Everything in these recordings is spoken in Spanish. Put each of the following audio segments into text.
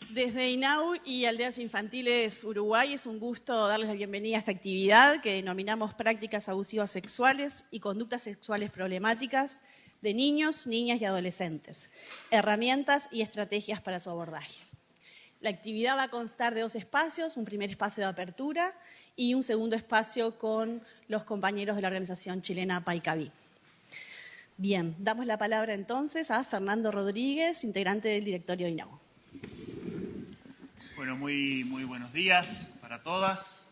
Desde INAU y Aldeas Infantiles Uruguay es un gusto darles la bienvenida a esta actividad que denominamos prácticas abusivas sexuales y conductas sexuales problemáticas de niños, niñas y adolescentes, herramientas y estrategias para su abordaje. La actividad va a constar de 2 espacios, un primer espacio de apertura y un segundo espacio con los compañeros de la organización chilena PAICABI. Bien, damos la palabra entonces a Fernando Rodríguez, integrante del directorio de INAU. Bueno, muy buenos días para todas,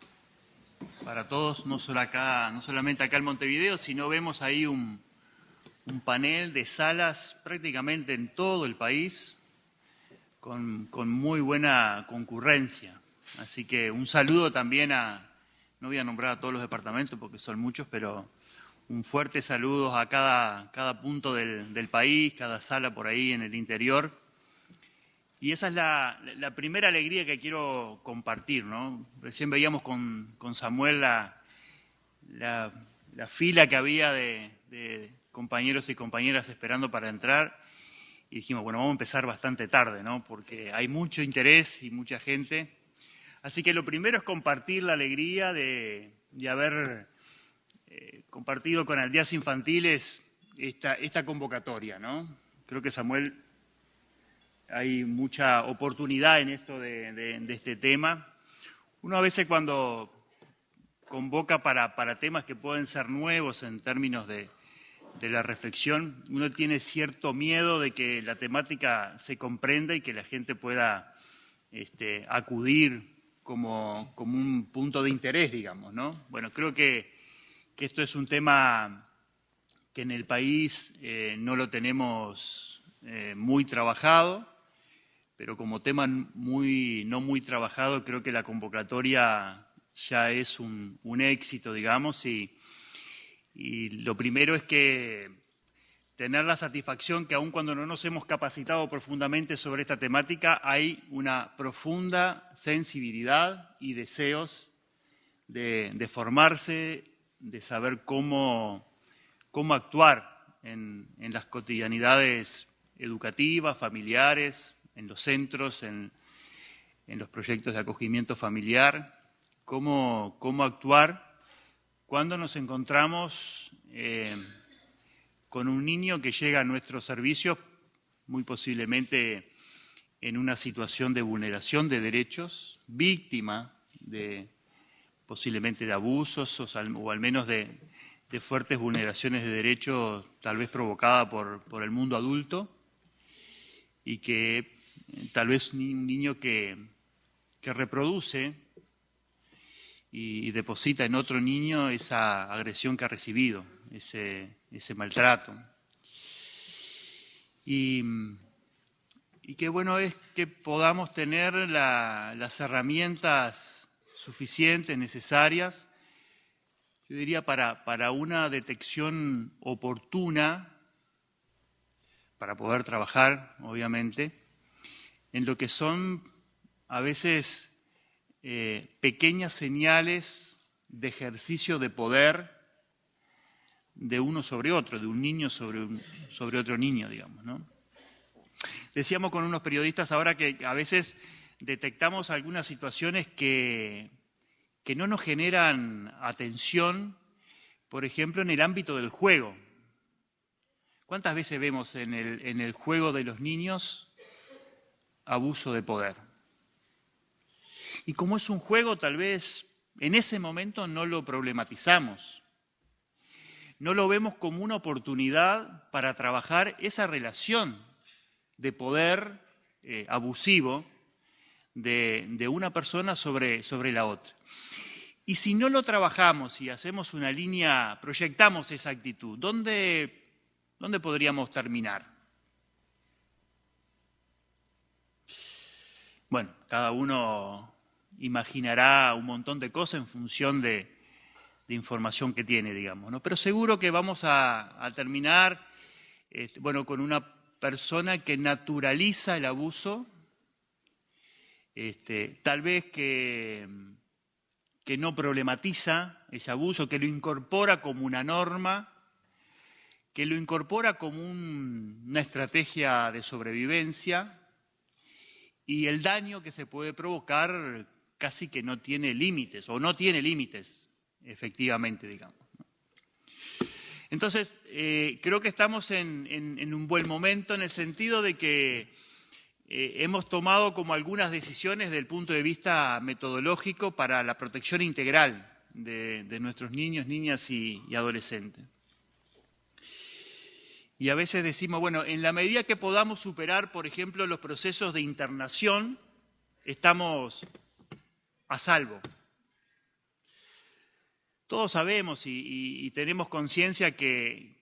para todos, no solamente acá en Montevideo, sino vemos ahí un panel de salas prácticamente en todo el país, con muy buena concurrencia. Así que un saludo también no voy a nombrar a todos los departamentos porque son muchos, pero un fuerte saludo a cada punto del país, cada sala por ahí en el interior. Y esa es la primera alegría que quiero compartir, ¿no? Recién veíamos con Samuel la fila que había de compañeros y compañeras esperando para entrar y dijimos, bueno, vamos a empezar bastante tarde, ¿no? Porque hay mucho interés y mucha gente. Así que lo primero es compartir la alegría de haber compartido con Aldeas Infantiles esta convocatoria, ¿no? Creo que Samuel... Hay mucha oportunidad en esto de este tema. Uno a veces cuando convoca para temas que pueden ser nuevos en términos de la reflexión, uno tiene cierto miedo de que la temática se comprenda y que la gente pueda acudir como un punto de interés, digamos, ¿no? Bueno, creo que esto es un tema que en el país no lo tenemos muy trabajado, pero como tema no muy trabajado, creo que la convocatoria ya es un éxito, digamos, y lo primero es que tener la satisfacción que aun cuando no nos hemos capacitado profundamente sobre esta temática, hay una profunda sensibilidad y deseos de formarse, de saber cómo actuar en las cotidianidades educativas, familiares, en los centros, en los proyectos de acogimiento familiar, cómo actuar cuando nos encontramos con un niño que llega a nuestros servicios, muy posiblemente en una situación de vulneración de derechos, víctima posiblemente de abusos o al menos de fuertes vulneraciones de derechos, tal vez provocadas por el mundo adulto, y que tal vez un niño que reproduce y deposita en otro niño esa agresión que ha recibido, ese maltrato. Y qué bueno es que podamos tener las herramientas suficientes, necesarias, yo diría para una detección oportuna, para poder trabajar, obviamente, en lo que son a veces pequeñas señales de ejercicio de poder de uno sobre otro, de un niño sobre otro niño, digamos, ¿no? Decíamos con unos periodistas ahora que a veces detectamos algunas situaciones que no nos generan atención, por ejemplo, en el ámbito del juego. ¿Cuántas veces vemos en el juego de los niños abuso de poder? Y como es un juego, tal vez en ese momento no lo problematizamos. No lo vemos como una oportunidad para trabajar esa relación de poder abusivo de una persona sobre la otra. Y si no lo trabajamos y hacemos una línea, proyectamos esa actitud, ¿dónde podríamos terminar? Bueno, cada uno imaginará un montón de cosas en función de información que tiene, digamos, ¿no? Pero seguro que vamos a terminar con una persona que naturaliza el abuso, tal vez que no problematiza ese abuso, que lo incorpora como una norma, que lo incorpora como una estrategia de sobrevivencia y el daño que se puede provocar casi que no tiene límites, o no tiene límites, efectivamente, digamos. Entonces, creo que estamos en un buen momento en el sentido de que hemos tomado como algunas decisiones desde el punto de vista metodológico para la protección integral de nuestros niños, niñas y adolescentes. Y a veces decimos, bueno, en la medida que podamos superar, por ejemplo, los procesos de internación, estamos a salvo. Todos sabemos y tenemos conciencia que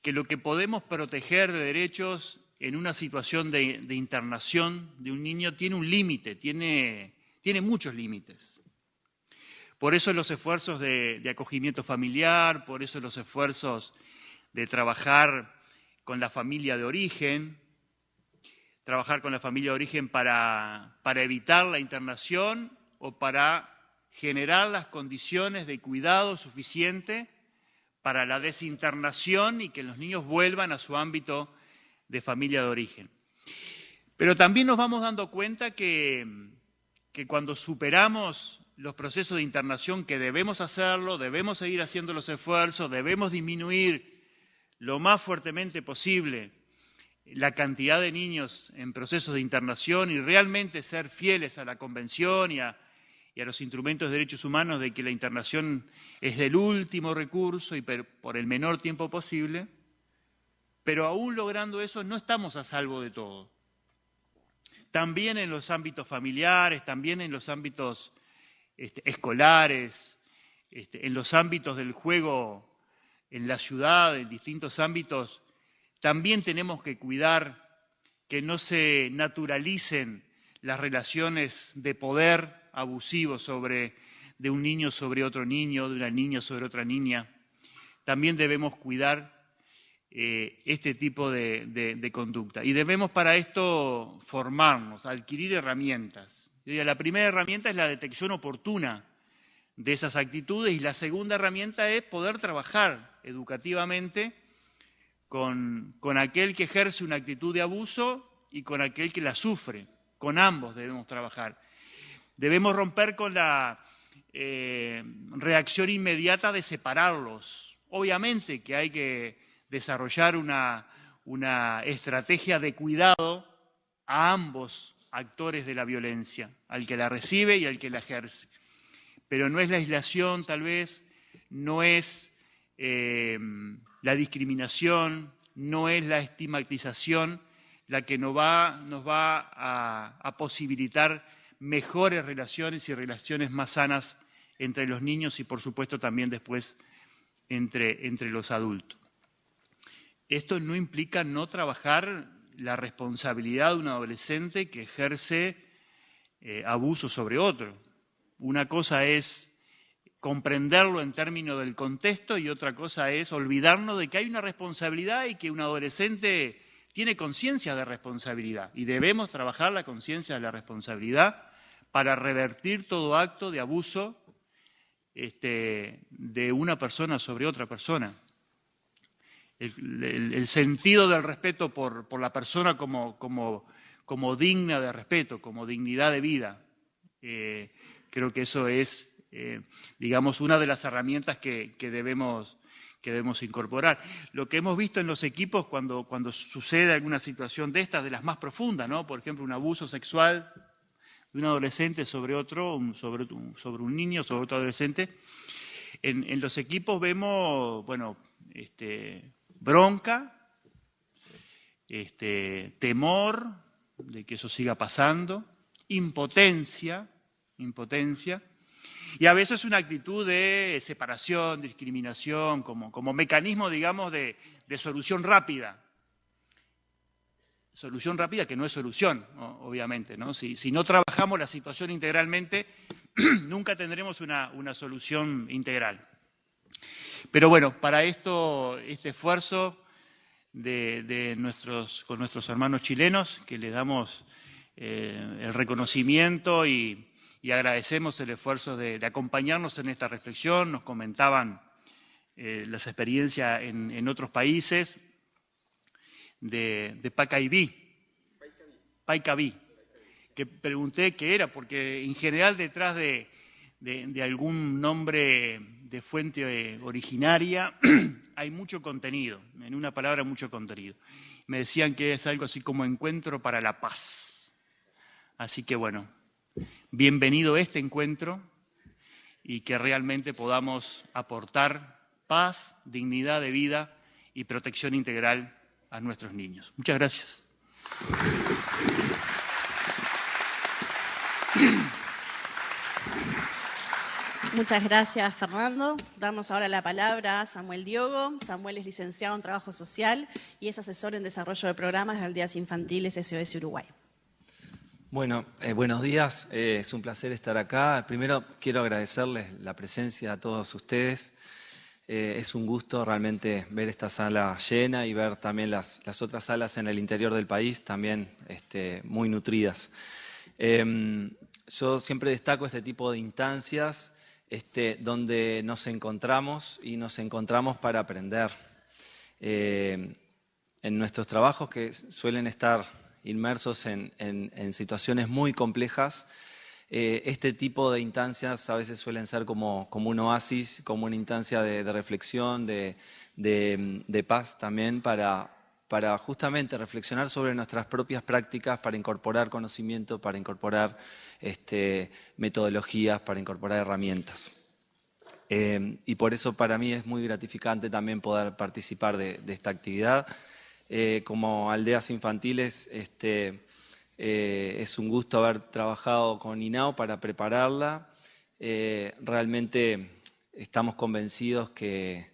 lo que podemos proteger de derechos en una situación de internación de un niño tiene un límite, tiene muchos límites. Por eso los esfuerzos de acogimiento familiar, por eso los esfuerzos de trabajar con la familia de origen, para evitar la internación o para generar las condiciones de cuidado suficiente para la desinternación y que los niños vuelvan a su ámbito de familia de origen. Pero también nos vamos dando cuenta que cuando superamos los procesos de internación, que debemos hacerlo, debemos seguir haciendo los esfuerzos, debemos disminuir lo más fuertemente posible la cantidad de niños en procesos de internación y realmente ser fieles a la Convención y a los instrumentos de derechos humanos de que la internación es el último recurso y por el menor tiempo posible, pero aún logrando eso no estamos a salvo de todo. También en los ámbitos familiares, también en los ámbitos escolares, en los ámbitos del juego en la ciudad, en distintos ámbitos, también tenemos que cuidar que no se naturalicen las relaciones de poder abusivos de un niño sobre otro niño, de una niña sobre otra niña. También debemos cuidar este tipo de conducta. Y debemos para esto formarnos, adquirir herramientas. La primera herramienta es la detección oportuna de esas actitudes y la segunda herramienta es poder trabajar educativamente con aquel que ejerce una actitud de abuso y con aquel que la sufre. Con ambos debemos trabajar. Debemos romper con la reacción inmediata de separarlos. Obviamente que hay que desarrollar una estrategia de cuidado a ambos actores de la violencia, al que la recibe y al que la ejerce. Pero no es la aislación, tal vez, no es la discriminación, no es la estigmatización la que nos va a posibilitar mejores relaciones y relaciones más sanas entre los niños y, por supuesto, también después entre los adultos. Esto no implica no trabajar la responsabilidad de un adolescente que ejerce abuso sobre otro. Una cosa es comprenderlo en términos del contexto y otra cosa es olvidarnos de que hay una responsabilidad y que un adolescente tiene conciencia de responsabilidad y debemos trabajar la conciencia de la responsabilidad para revertir todo acto de abuso de una persona sobre otra persona. El sentido del respeto por la persona como digna de respeto, como dignidad de vida. Creo que eso es, digamos, una de las herramientas que debemos incorporar. Lo que hemos visto en los equipos cuando sucede alguna situación de estas, de las más profundas, ¿no? Por ejemplo, un abuso sexual de un adolescente sobre otro, sobre un niño, sobre otro adolescente, en los equipos vemos, bueno, bronca, temor de que eso siga pasando, impotencia, y a veces una actitud de separación, discriminación, como mecanismo, digamos, de solución rápida. Solución rápida que no es solución, ¿no? Obviamente, ¿no? Si no trabajamos la situación integralmente, nunca tendremos una solución integral. Pero bueno, para esto, este esfuerzo con nuestros hermanos chilenos, que les damos el reconocimiento y agradecemos el esfuerzo de acompañarnos en esta reflexión. Nos comentaban las experiencias en otros países de Pacaibí. Paikabí, que pregunté qué era, porque en general detrás de algún nombre de fuente originaria hay mucho contenido, en una palabra mucho contenido. Me decían que es algo así como encuentro para la paz. Así que bueno, bienvenido este encuentro y que realmente podamos aportar paz, dignidad de vida y protección integral a nuestros niños. Muchas gracias. Muchas gracias, Fernando. Damos ahora la palabra a Samuel Diogo. Samuel es licenciado en Trabajo Social y es asesor en desarrollo de programas de aldeas infantiles SOS Uruguay. Bueno, buenos días. Es un placer estar acá. Primero quiero agradecerles la presencia a todos ustedes. Es un gusto realmente ver esta sala llena y ver también las otras salas en el interior del país también muy nutridas. Yo siempre destaco este tipo de instancias donde nos encontramos y nos encontramos para aprender. En nuestros trabajos que suelen estar inmersos en situaciones muy complejas, este tipo de instancias a veces suelen ser como un oasis, como una instancia de reflexión, de paz también para justamente reflexionar sobre nuestras propias prácticas, para incorporar conocimiento, para incorporar metodologías, para incorporar herramientas. Y por eso para mí es muy gratificante también poder participar de esta actividad. Como aldeas infantiles, es un gusto haber trabajado con INAO para prepararla. Realmente estamos convencidos que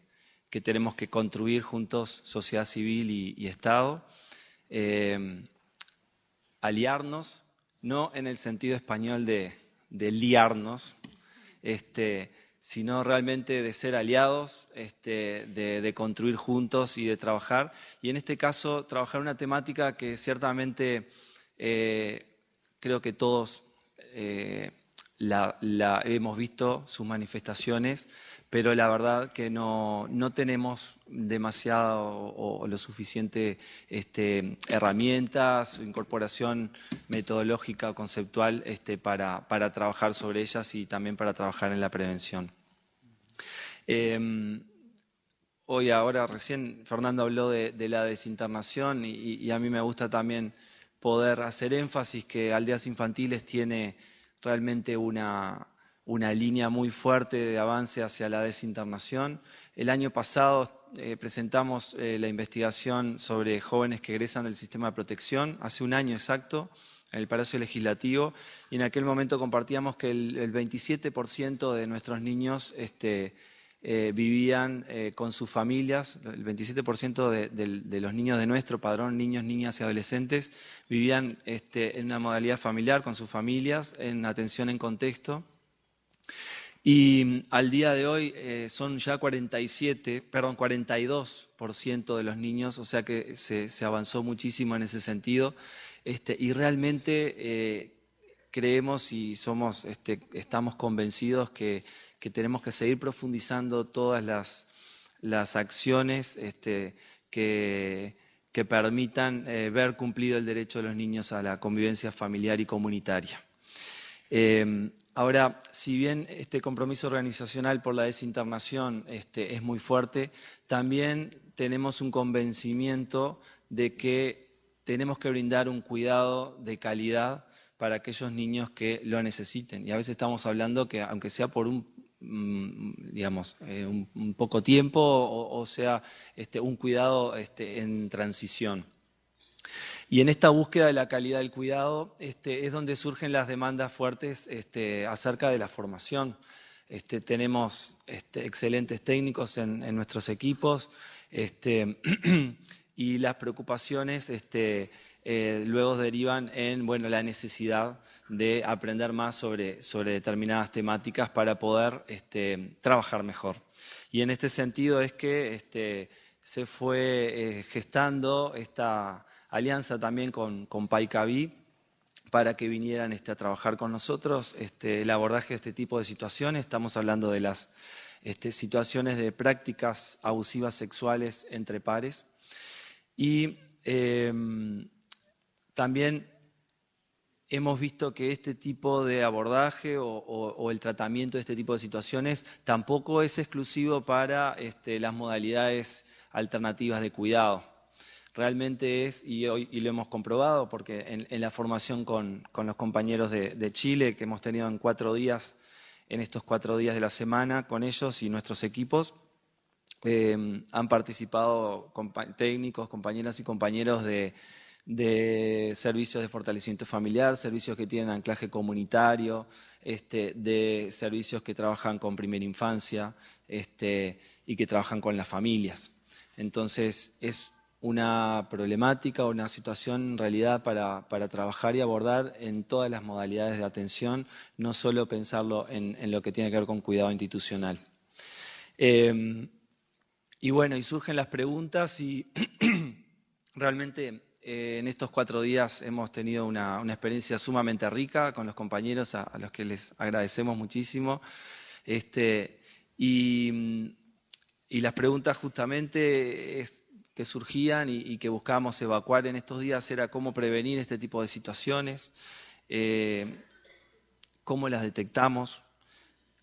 tenemos que construir juntos sociedad civil y Estado. Aliarnos, no en el sentido español de liarnos, sino realmente de ser aliados, de construir juntos y de trabajar. Y en este caso, trabajar una temática que ciertamente creo que todos la hemos visto, sus manifestaciones, pero la verdad que no tenemos demasiado o lo suficiente herramientas, incorporación metodológica o conceptual para trabajar sobre ellas y también para trabajar en la prevención. Ahora recién Fernando habló de la desinternación y a mí me gusta también poder hacer énfasis que Aldeas Infantiles tiene realmente una línea muy fuerte de avance hacia la desinternación. El año pasado presentamos la investigación sobre jóvenes que egresan del sistema de protección, hace un año exacto, en el Palacio Legislativo, y en aquel momento compartíamos que el 27% de nuestros niños vivían con sus familias, el 27% de los niños de nuestro padrón, niños, niñas y adolescentes, vivían en una modalidad familiar con sus familias, en atención en contexto. Y al día de hoy son ya 42% de los niños, o sea que se avanzó muchísimo en ese sentido. Y realmente creemos y estamos convencidos que tenemos que seguir profundizando todas las acciones que permitan ver cumplido el derecho de los niños a la convivencia familiar y comunitaria. Ahora, si bien este compromiso organizacional por la desinternación es muy fuerte, también tenemos un convencimiento de que tenemos que brindar un cuidado de calidad para aquellos niños que lo necesiten. Y a veces estamos hablando que, aunque sea por un poco tiempo o sea un cuidado en transición. Y en esta búsqueda de la calidad del cuidado es donde surgen las demandas fuertes acerca de la formación. Tenemos excelentes técnicos en nuestros equipos y las preocupaciones luego derivan en la necesidad de aprender más sobre determinadas temáticas para poder trabajar mejor. Y en este sentido es que se fue gestando esta alianza también con Paikabí para que vinieran a trabajar con nosotros el abordaje de este tipo de situaciones. Estamos hablando de las situaciones de prácticas abusivas sexuales entre pares. Y también hemos visto que este tipo de abordaje o el tratamiento de este tipo de situaciones tampoco es exclusivo para las modalidades alternativas de cuidado. Realmente es, y lo hemos comprobado, porque en la formación con los compañeros de Chile, que hemos tenido en estos 4 días de la semana con ellos y nuestros equipos, han participado técnicos, compañeras y compañeros de servicios de fortalecimiento familiar, servicios que tienen anclaje comunitario, de servicios que trabajan con primera infancia y que trabajan con las familias. Entonces, es una problemática o una situación en realidad para trabajar y abordar en todas las modalidades de atención, no solo pensarlo en lo que tiene que ver con cuidado institucional. Y bueno, y surgen las preguntas y realmente en estos 4 días hemos tenido una experiencia sumamente rica con los compañeros a los que les agradecemos muchísimo. Y las preguntas justamente que surgían y que buscábamos evacuar en estos días era cómo prevenir este tipo de situaciones, cómo las detectamos,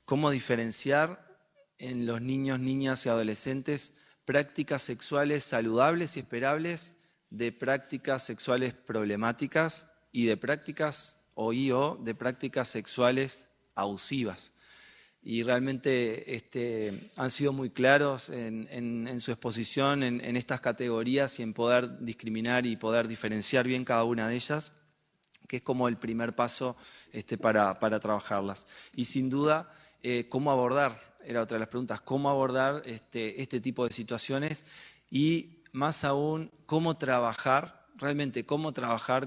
cómo diferenciar en los niños, niñas y adolescentes prácticas sexuales saludables y esperables de prácticas sexuales problemáticas y de prácticas de prácticas sexuales abusivas. Y realmente han sido muy claros en su exposición en estas categorías y en poder discriminar y poder diferenciar bien cada una de ellas, que es como el primer paso para trabajarlas. Y sin duda, cómo abordar, era otra de las preguntas, cómo abordar este tipo de situaciones y más aún, cómo trabajar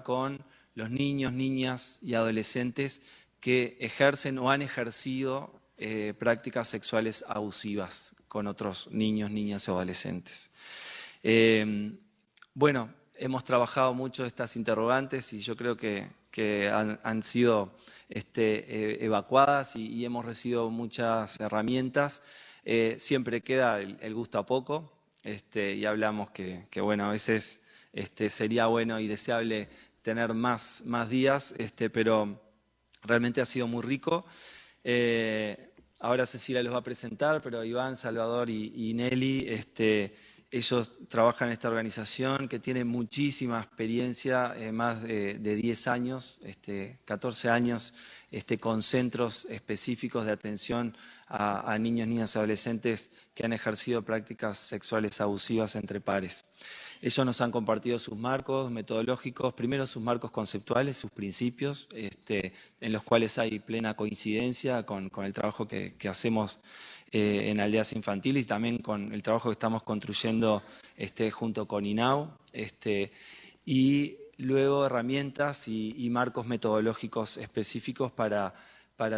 con los niños, niñas y adolescentes que ejercen o han ejercido prácticas sexuales abusivas con otros niños, niñas o adolescentes. Bueno, hemos trabajado mucho estas interrogantes y yo creo que han sido evacuadas y hemos recibido muchas herramientas. Siempre queda el gusto a poco y hablamos que bueno, a veces sería bueno y deseable tener más días, pero realmente ha sido muy rico. Ahora Cecilia los va a presentar, pero Iván, Salvador y Nelly, ellos trabajan en esta organización que tiene muchísima experiencia, más de 10 años, 14 años, con centros específicos de atención a niños, niñas y adolescentes que han ejercido prácticas sexuales abusivas entre pares. Ellos nos han compartido sus marcos metodológicos, primero sus marcos conceptuales, sus principios, en los cuales hay plena coincidencia con el trabajo que hacemos en aldeas infantiles y también con el trabajo que estamos construyendo junto con INAU, y luego herramientas y marcos metodológicos específicos para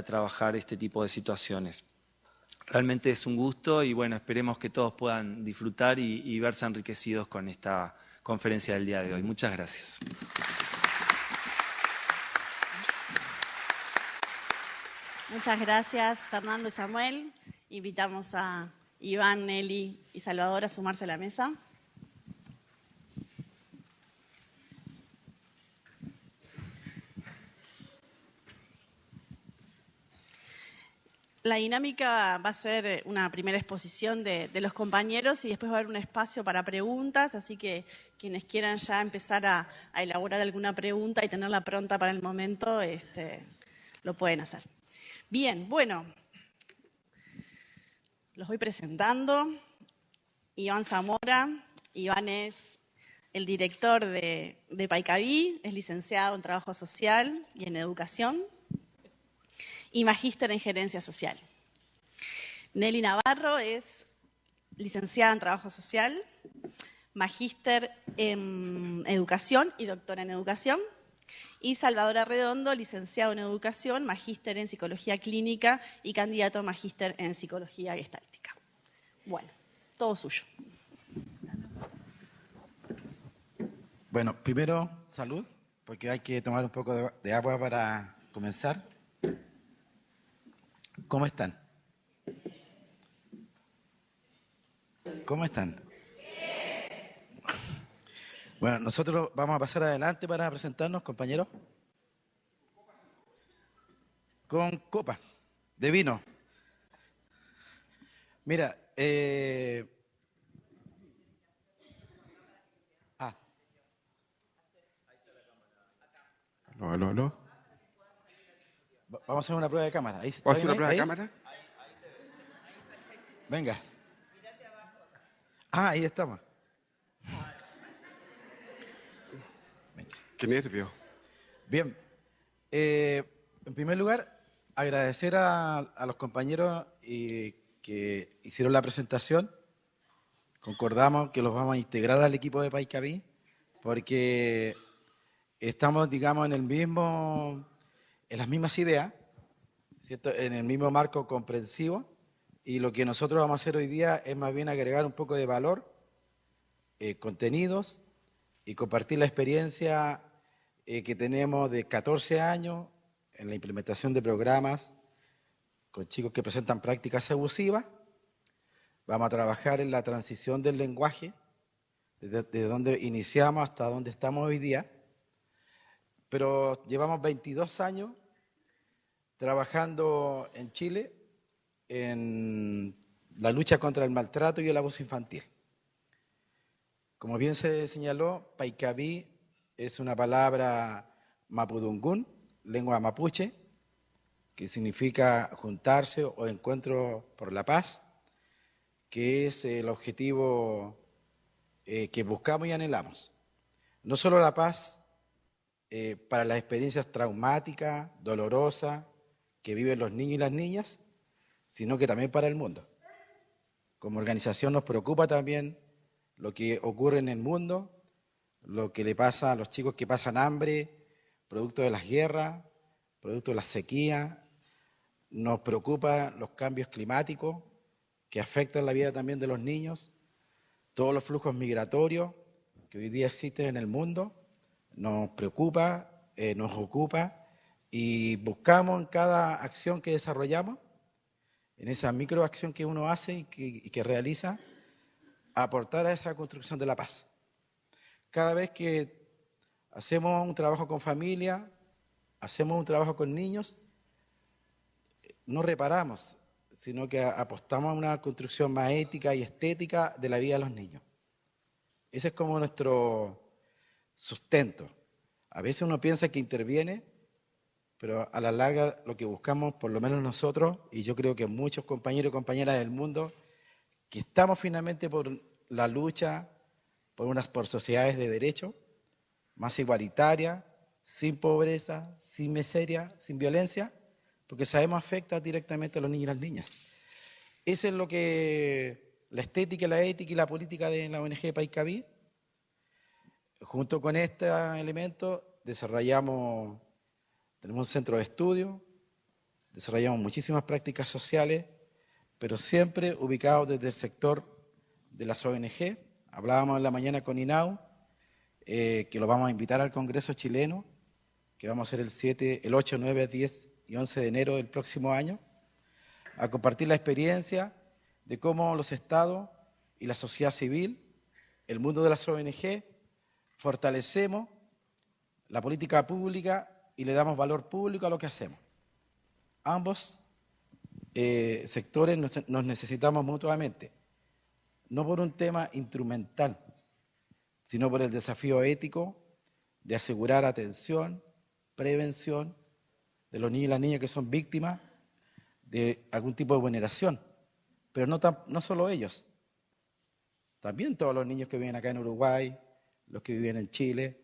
trabajar este tipo de situaciones. Realmente es un gusto y bueno, esperemos que todos puedan disfrutar y verse enriquecidos con esta conferencia del día de hoy. Muchas gracias. Muchas gracias, Fernando y Samuel. Invitamos a Iván, Nelly y Salvador a sumarse a la mesa. La dinámica va a ser una primera exposición de los compañeros y después va a haber un espacio para preguntas, así que quienes quieran ya empezar a elaborar alguna pregunta y tenerla pronta para el momento, lo pueden hacer. Bien, bueno, los voy presentando. Iván Zamora. Iván es el director de Paicaví, es licenciado en Trabajo Social y en Educación y magíster en Gerencia Social. Nelly Navarro es licenciada en Trabajo Social, magíster en Educación y doctora en Educación. Y Salvador Arredondo, licenciado en Educación, magíster en Psicología Clínica y candidato a magíster en Psicología Gestáltica. Bueno, todo suyo. Bueno, primero, salud, porque hay que tomar un poco de agua para comenzar. ¿Cómo están? ¿Cómo están? Bueno, nosotros vamos a pasar adelante para presentarnos, compañeros. con copas de vino. Mira, Aló. vamos a hacer una prueba de cámara. Ahí, ¿Puedo hacer una ahí, prueba de ahí. cámara? Venga. Ah, ahí estamos. Qué nervio. Bien. En primer lugar, agradecer a los compañeros que hicieron la presentación. Concordamos que los vamos a integrar al equipo de Paicaví porque estamos, digamos, en las mismas ideas, ¿cierto? En el mismo marco comprensivo, y lo que nosotros vamos a hacer hoy día es más bien agregar un poco de valor, contenidos, y compartir la experiencia que tenemos de 14 años en la implementación de programas con chicos que presentan prácticas abusivas. Vamos a trabajar en la transición del lenguaje, desde donde iniciamos hasta donde estamos hoy día, pero llevamos 22 años trabajando en Chile en la lucha contra el maltrato y el abuso infantil. Como bien se señaló, Paicaví es una palabra mapudungún, lengua mapuche, que significa juntarse o encuentro por la paz, que es el objetivo que buscamos y anhelamos. No solo la paz para las experiencias traumáticas, dolorosas, que viven los niños y las niñas, sino que también para el mundo. Como organización nos preocupa también lo que ocurre en el mundo, lo que le pasa a los chicos que pasan hambre, producto de las guerras, producto de la sequía. Nos preocupa los cambios climáticos que afectan la vida también de los niños, todos los flujos migratorios que hoy día existen en el mundo. Nos preocupa, nos ocupa, y buscamos en cada acción que desarrollamos, en esa microacción que uno hace y que realiza, aportar a esa construcción de la paz. Cada vez que hacemos un trabajo con familia, hacemos un trabajo con niños, no reparamos, sino que apostamos a una construcción más ética y estética de la vida de los niños. Ese es como nuestro sustento. A veces uno piensa que interviene, pero a la larga lo que buscamos, por lo menos nosotros, y yo creo que muchos compañeros y compañeras del mundo, que estamos finalmente por la lucha por sociedades de derecho, más igualitarias, sin pobreza, sin miseria, sin violencia, porque sabemos afecta directamente a los niños y las niñas. Eso es lo que la estética, la ética y la política de la ONG Paicaví. Junto con este elemento tenemos un centro de estudio, desarrollamos muchísimas prácticas sociales, pero siempre ubicados desde el sector de las ONG. Hablábamos en la mañana con INAU, que lo vamos a invitar al Congreso chileno, que vamos a hacer el 8, 9, 10 y 11 de enero del próximo año, a compartir la experiencia de cómo los estados y la sociedad civil, el mundo de las ONG, fortalecemos la política pública y le damos valor público a lo que hacemos. Ambos sectores nos necesitamos mutuamente, no por un tema instrumental, sino por el desafío ético de asegurar atención, prevención de los niños y las niñas que son víctimas de algún tipo de vulneración. Pero no solo ellos, también todos los niños que viven acá en Uruguay, los que viven en Chile,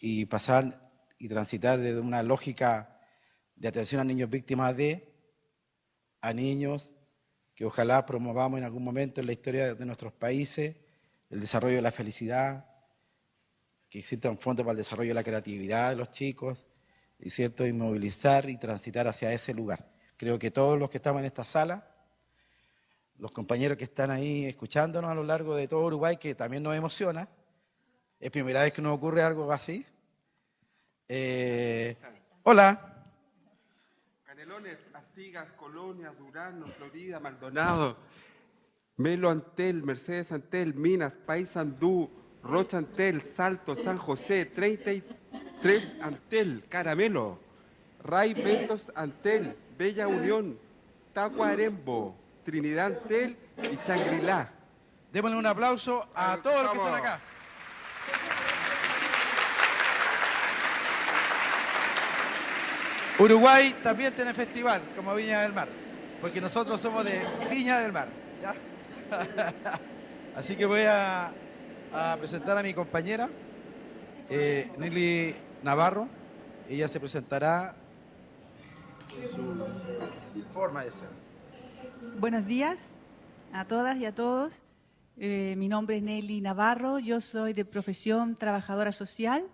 y pasar y transitar desde una lógica de atención a niños víctimas a niños que ojalá promovamos en algún momento en la historia de nuestros países, el desarrollo de la felicidad, que exista un fondo para el desarrollo de la creatividad de los chicos, y cierto, y movilizar y transitar hacia ese lugar. Creo que todos los que estamos en esta sala, los compañeros que están ahí escuchándonos a lo largo de todo Uruguay, que también nos emociona, es primera vez que nos ocurre algo así. Hola. Canelones, Artigas, Colonia, Durano, Florida, Maldonado, Melo Antel, Mercedes Antel, Minas, Paysandú, Rocha Antel, Salto, San José, 33 Antel, Caramelo, Ray Ventos Antel, Bella Unión, Tacuarembó, Trinidad Antel y Shangri-La. Démosle un aplauso a todos los que están acá. Uruguay también tiene festival, como Viña del Mar, porque nosotros somos de Viña del Mar, ¿ya? Así que voy a presentar a mi compañera, Nelly Navarro. Ella se presentará en su forma de ser. Buenos días a todas y a todos. Mi nombre es Nelly Navarro, yo soy de profesión trabajadora social.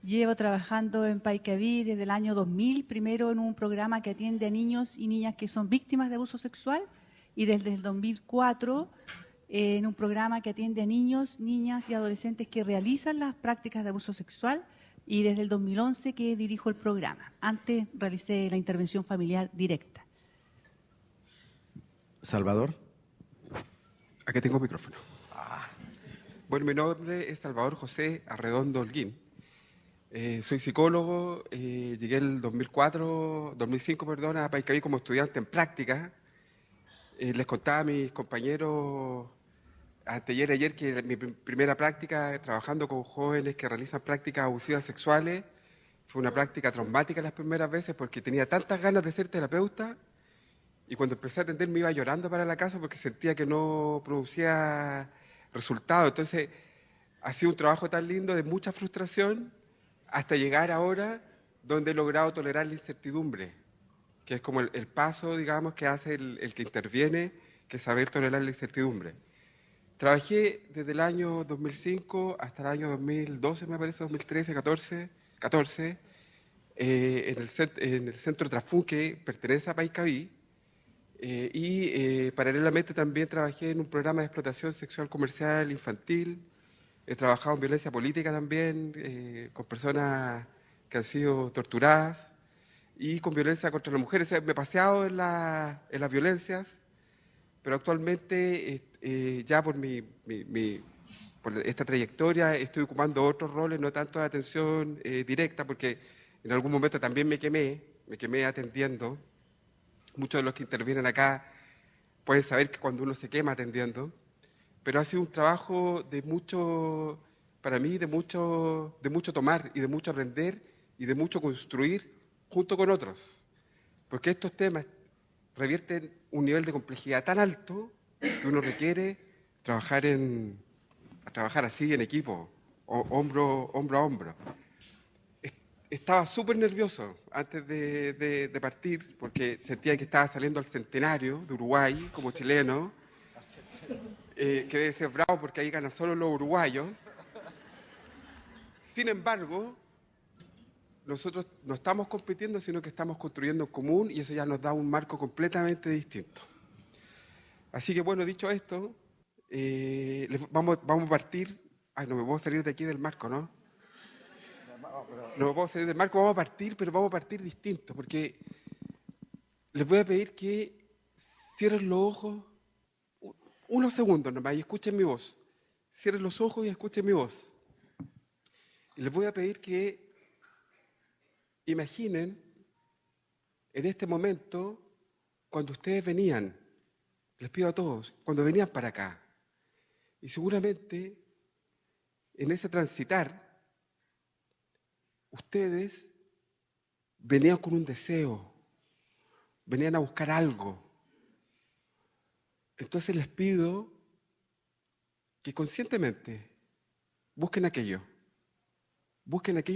Llevo trabajando en Paicaví desde el año 2000, primero en un programa que atiende a niños y niñas que son víctimas de abuso sexual, y desde el 2004 en un programa que atiende a niños, niñas y adolescentes que realizan las prácticas de abuso sexual, y desde el 2011 que dirijo el programa. Antes realicé la intervención familiar directa. Salvador. Aquí tengo micrófono. Bueno, mi nombre es Salvador José Arredondo Holguín. Soy psicólogo, llegué el 2005, a Paicaví como estudiante en práctica. Les contaba a mis compañeros ayer que mi primera práctica trabajando con jóvenes que realizan prácticas abusivas sexuales fue una práctica traumática las primeras veces porque tenía tantas ganas de ser terapeuta y cuando empecé a atender me iba llorando para la casa porque sentía que no producía resultado. Entonces ha sido un trabajo tan lindo de mucha frustración hasta llegar ahora donde he logrado tolerar la incertidumbre, que es como el paso, digamos, que hace el que interviene, que es saber tolerar la incertidumbre. Trabajé desde el año 2005 hasta el año 2012, me parece, 2013, 14, en el centro Trafún, que pertenece a Paicaví, y paralelamente también trabajé en un programa de explotación sexual comercial infantil. He trabajado en violencia política también, con personas que han sido torturadas y con violencia contra las mujeres. Me he paseado en las violencias, pero actualmente ya por por esta trayectoria estoy ocupando otros roles, no tanto de atención directa, porque en algún momento también me quemé atendiendo. Muchos de los que intervienen acá pueden saber que cuando uno se quema atendiendo, pero ha sido un trabajo para mí, de mucho tomar y de mucho aprender y de mucho construir junto con otros. Porque estos temas revierten un nivel de complejidad tan alto que uno requiere trabajar así en equipo, hombro a hombro. Estaba súper nervioso antes de partir porque sentía que estaba saliendo al centenario de Uruguay como chileno. Que debe ser bravo porque ahí ganan solo los uruguayos. Sin embargo, nosotros no estamos compitiendo, sino que estamos construyendo en común y eso ya nos da un marco completamente distinto. Así que bueno, dicho esto, vamos a partir. Ay, no me puedo salir de aquí del marco, ¿no? No me puedo salir del marco, vamos a partir, pero vamos a partir distinto, porque les voy a pedir que cierren los ojos unos segundos nomás y escuchen mi voz. Cierren los ojos y escuchen mi voz. Y les voy a pedir que imaginen en este momento cuando ustedes venían, les pido a todos, cuando venían para acá. Y seguramente en ese transitar, ustedes venían con un deseo, venían a buscar algo. Entonces les pido que conscientemente busquen aquello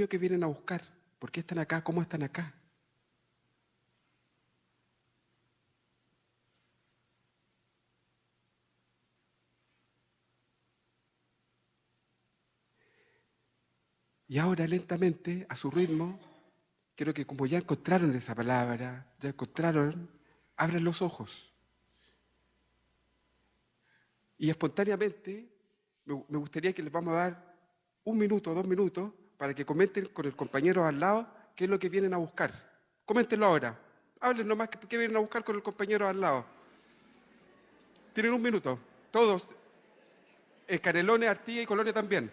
que vienen a buscar. ¿Por qué están acá? ¿Cómo están acá? Y ahora lentamente, a su ritmo, quiero que como ya encontraron esa palabra, abran los ojos. Y espontáneamente me gustaría que les vamos a dar 1 minuto, 2 minutos, para que comenten con el compañero al lado qué es lo que vienen a buscar. Coméntenlo ahora. Hablen nomás qué vienen a buscar con el compañero al lado. Tienen 1 minuto. Todos. En Canelones, Artigas y Colonia también.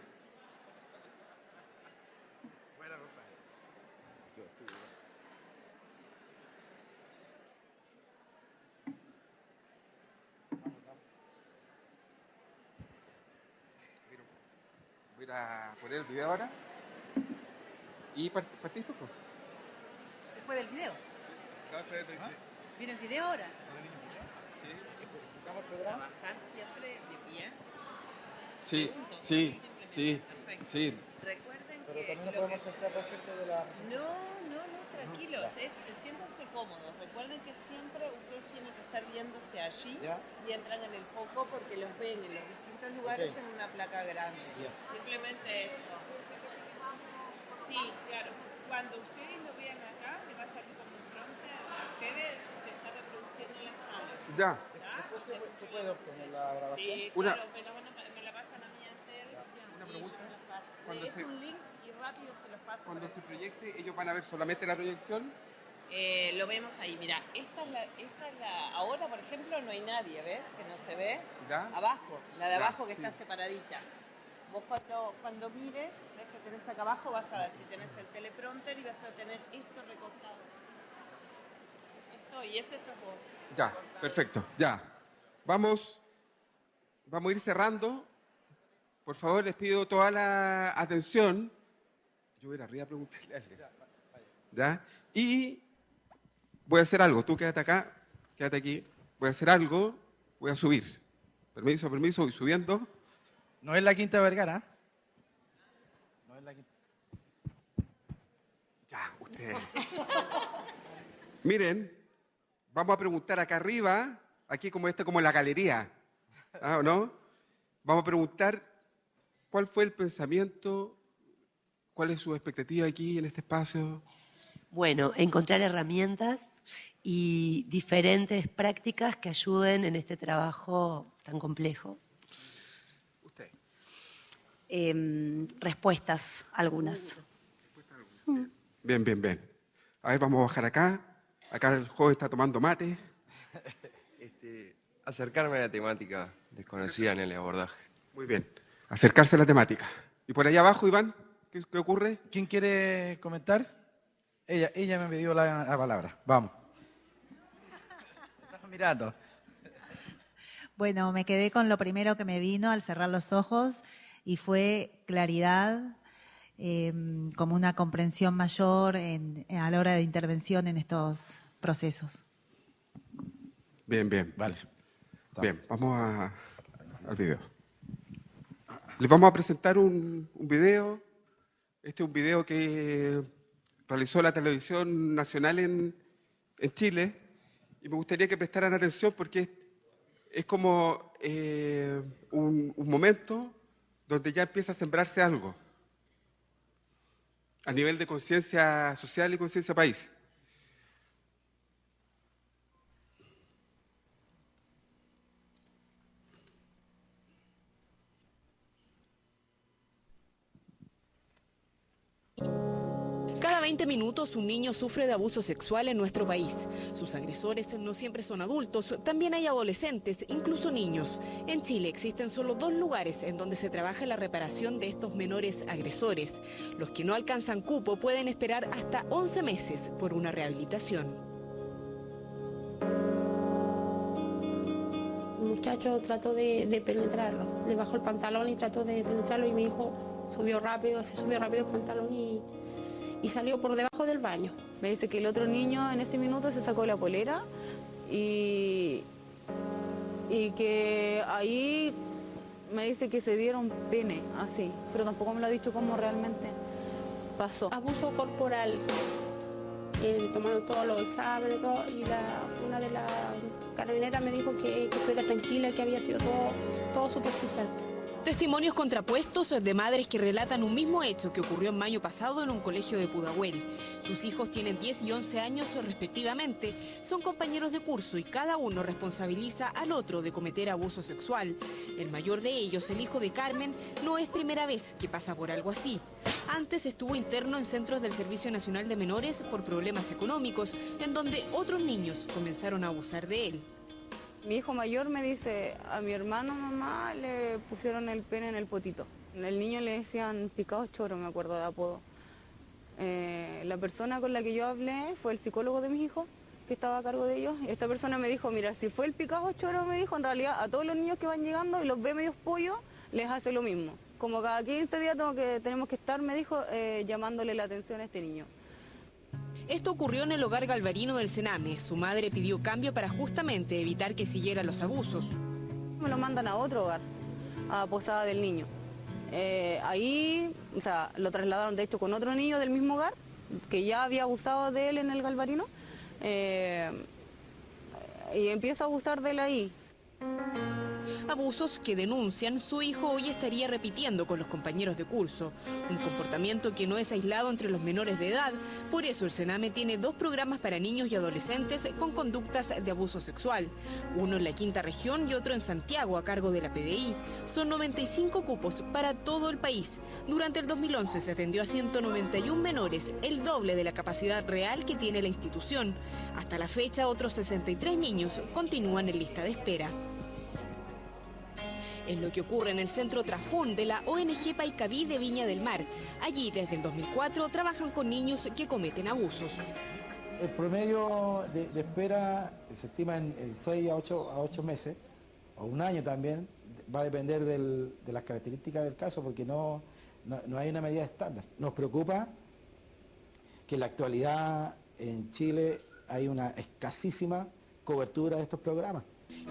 ir a poner el video ahora. ¿Y partís tú? Después del video. ¿Viene el video ahora? Trabajar siempre de pie. Sí. Recuerden Pero que también nos lo podemos que- sentar al frente de la... No, tranquilos, siéntanse cómodos. Recuerden que siempre ustedes tienen que estar viéndose allí ¿Ya? y entran en el foco porque los ven en los distintos lugares Ok. en una placa grande. Bien. Simplemente eso. Sí, claro. Cuando ustedes lo vean acá, le va a salir como un prompter a ustedes, se está reproduciendo en las salas. Ya. Después se puede obtener la grabación. Sí, Una- claro, me la pasan a mí antes Una y pregunta. ellos me la pasan. Cuando Es se- un link y rápido se los paso. Cuando para se proyecte, ellos van a ver solamente la proyección. Lo vemos ahí, mira, esta es la, ahora por ejemplo no hay nadie, ¿ves? Que no se ve. ¿Ya? Abajo, la de Ya, abajo que sí. está separadita. Vos cuando mires, ves que tenés acá abajo, vas a ver si tenés el teleprompter y vas a tener esto recortado. Esto y ese sos vos. Ya, perfecto, ya. Vamos a ir cerrando. Por favor, les pido toda la atención. Yo voy a ir arriba a preguntarle a alguien. ¿Ya? Y voy a hacer algo. Tú quédate acá, quédate aquí. Voy a hacer algo, voy a subir. Permiso, voy subiendo. No es la Quinta Vergara. No es la Quinta. Ya, ustedes. Miren, vamos a preguntar acá arriba, aquí como la galería, ¿o no? Vamos a preguntar cuál fue el pensamiento, cuál es su expectativa aquí en este espacio. Bueno, encontrar herramientas y diferentes prácticas que ayuden en este trabajo tan complejo. Usted. Respuestas algunas. Bien. A ver, vamos a bajar acá. Acá el joven está tomando mate. Acercarme a la temática desconocida en el abordaje. Muy bien. Acercarse a la temática. Y por allá abajo, Iván, ¿qué ocurre? ¿Quién quiere comentar? Ella me pidió la palabra. Vamos. Estás mirando. Bueno, me quedé con lo primero que me vino al cerrar los ojos y fue claridad, como una comprensión mayor a la hora de intervención en estos procesos. Bien. Vale. Bien, vamos al video. Les vamos a presentar un video. Este es un video que realizó la Televisión Nacional en Chile. Y me gustaría que prestaran atención porque es como un momento donde ya empieza a sembrarse algo a nivel de conciencia social y conciencia país. Cada 20 minutos un niño sufre de abuso sexual en nuestro país. Sus agresores no siempre son adultos, también hay adolescentes, incluso niños. En Chile existen solo 2 lugares en donde se trabaja la reparación de estos menores agresores. Los que no alcanzan cupo pueden esperar hasta 11 meses por una rehabilitación. El muchacho trató de penetrarlo, le bajó el pantalón y trató de penetrarlo y mi hijo se subió rápido el pantalón y salió por debajo del baño. Me dice que el otro niño en ese minuto se sacó la polera y que ahí me dice que se dieron pene, así, pero tampoco me lo ha dicho cómo realmente pasó. Abuso corporal. Tomaron todos los exámenes todo, y una de las carabineras me dijo que estuviera tranquila, que había sido todo superficial. Testimonios contrapuestos de madres que relatan un mismo hecho que ocurrió en mayo pasado en un colegio de Pudahuel. Sus hijos tienen 10 y 11 años respectivamente, son compañeros de curso y cada uno responsabiliza al otro de cometer abuso sexual. El mayor de ellos, el hijo de Carmen, no es primera vez que pasa por algo así. Antes estuvo interno en centros del Servicio Nacional de Menores por problemas económicos, en donde otros niños comenzaron a abusar de él. Mi hijo mayor me dice, a mi hermano mamá le pusieron el pene en el potito. El niño le decían picado choro, me acuerdo de apodo. La persona con la que yo hablé fue el psicólogo de mis hijos, que estaba a cargo de ellos. Esta persona me dijo, mira, si fue el picado choro, me dijo, en realidad a todos los niños que van llegando y los ve medios pollos, les hace lo mismo. Como cada 15 días tenemos que estar, me dijo, llamándole la atención a este niño. Esto ocurrió en el hogar Galvarino del Sename. Su madre pidió cambio para justamente evitar que siguieran los abusos. Me lo mandan a otro hogar, a Posada del Niño. Ahí, o sea, lo trasladaron de hecho con otro niño del mismo hogar, que ya había abusado de él en el Galvarino, y empieza a abusar de él ahí. Abusos que denuncian su hijo hoy estaría repitiendo con los compañeros de curso. Un comportamiento que no es aislado entre los menores de edad. Por eso el Sename tiene 2 programas para niños y adolescentes con conductas de abuso sexual. Uno en la Quinta Región y otro en Santiago a cargo de la PDI. Son 95 cupos para todo el país. Durante el 2011 se atendió a 191 menores, el doble de la capacidad real que tiene la institución. Hasta la fecha, otros 63 niños continúan en lista de espera. Es lo que ocurre en el centro Trafón de la ONG Paicaví de Viña del Mar. Allí, desde el 2004, trabajan con niños que cometen abusos. El promedio de espera se estima en 6 a 8 meses, o un año también. Va a depender de las características del caso, porque no hay una medida estándar. Nos preocupa que en la actualidad en Chile hay una escasísima cobertura de estos programas.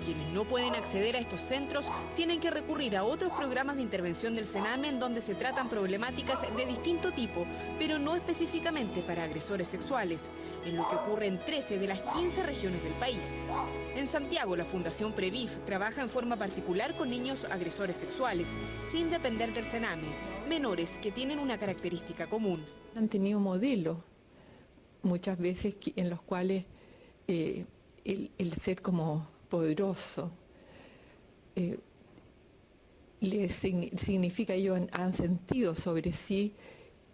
Quienes no pueden acceder a estos centros tienen que recurrir a otros programas de intervención del Sename en donde se tratan problemáticas de distinto tipo, pero no específicamente para agresores sexuales, en lo que ocurre en 13 de las 15 regiones del país. En Santiago, la Fundación Previf trabaja en forma particular con niños agresores sexuales, sin depender del Sename, menores que tienen una característica común. Han tenido modelos, muchas veces en los cuales el ser como poderoso significa ellos han sentido sobre sí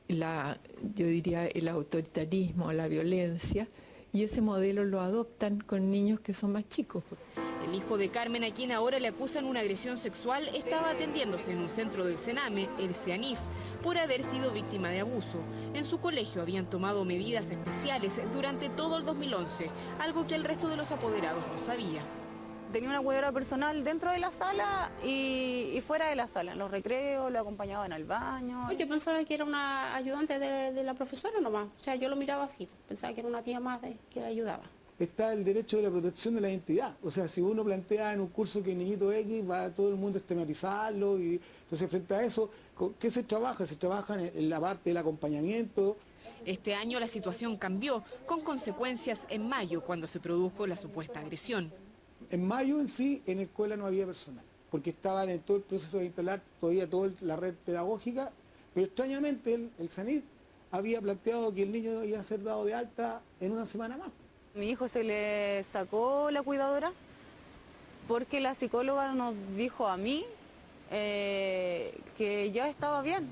yo diría el autoritarismo, la violencia, y ese modelo lo adoptan con niños que son más chicos. El hijo de Carmen, a quien ahora le acusan una agresión sexual, estaba atendiéndose en un centro del Sename, el CEANIF, por haber sido víctima de abuso. En su colegio habían tomado medidas especiales durante todo el 2011, algo que el resto de los apoderados no sabía. Tenía una cuidadora personal dentro de la sala y fuera de la sala. En los recreos lo acompañaban al baño. Yo pensaba que era una ayudante de la profesora nomás. O sea, yo lo miraba así. Pensaba que era una tía más que la ayudaba. Está el derecho de la protección de la identidad. O sea, si uno plantea en un curso que el niñito X va a todo el mundo a estigmatizarlo, y entonces frente a eso, ¿qué se trabaja? Se trabaja en la parte del acompañamiento. Este año la situación cambió, con consecuencias en mayo, cuando se produjo la supuesta agresión. En mayo en sí, en la escuela no había personal, porque estaban en todo el proceso de instalar todavía toda la red pedagógica, pero extrañamente el CENIF había planteado que el niño iba a ser dado de alta en una semana más. Mi hijo se le sacó la cuidadora porque la psicóloga nos dijo a mí que ya estaba bien.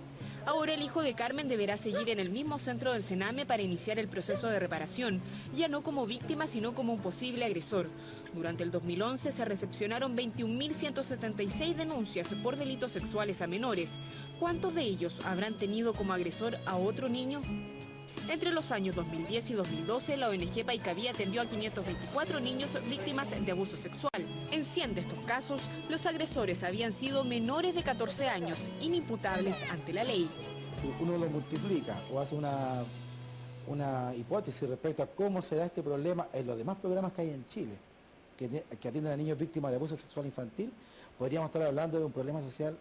Ahora el hijo de Carmen deberá seguir en el mismo centro del Sename para iniciar el proceso de reparación, ya no como víctima sino como un posible agresor. Durante el 2011 se recepcionaron 21.176 denuncias por delitos sexuales a menores. ¿Cuántos de ellos habrán tenido como agresor a otro niño? Entre los años 2010 y 2012, la ONG Paicaví atendió a 524 niños víctimas de abuso sexual. En 100 de estos casos, los agresores habían sido menores de 14 años, inimputables ante la ley. Si uno lo multiplica o hace una hipótesis respecto a cómo se da este problema en los demás programas que hay en Chile, que atienden a niños víctimas de abuso sexual infantil, podríamos estar hablando de un problema social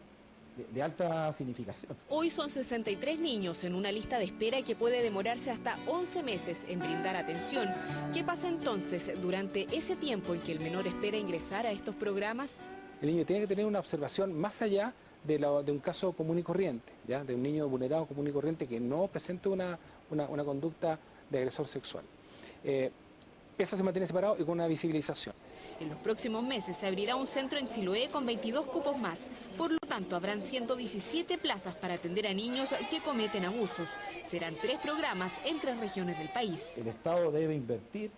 de alta significación. Hoy son 63 niños en una lista de espera que puede demorarse hasta 11 meses en brindar atención. ¿Qué pasa entonces durante ese tiempo en que el menor espera ingresar a estos programas? El niño tiene que tener una observación más allá de un caso común y corriente, ¿ya? De un niño vulnerado común y corriente que no presente una conducta de agresor sexual. Eso se mantiene separado y con una visibilización. En los próximos meses se abrirá un centro en Chiloé con 22 cupos más. Por lo tanto, habrán 117 plazas para atender a niños que cometen abusos. Serán 3 programas en 3 regiones del país. El Estado debe invertir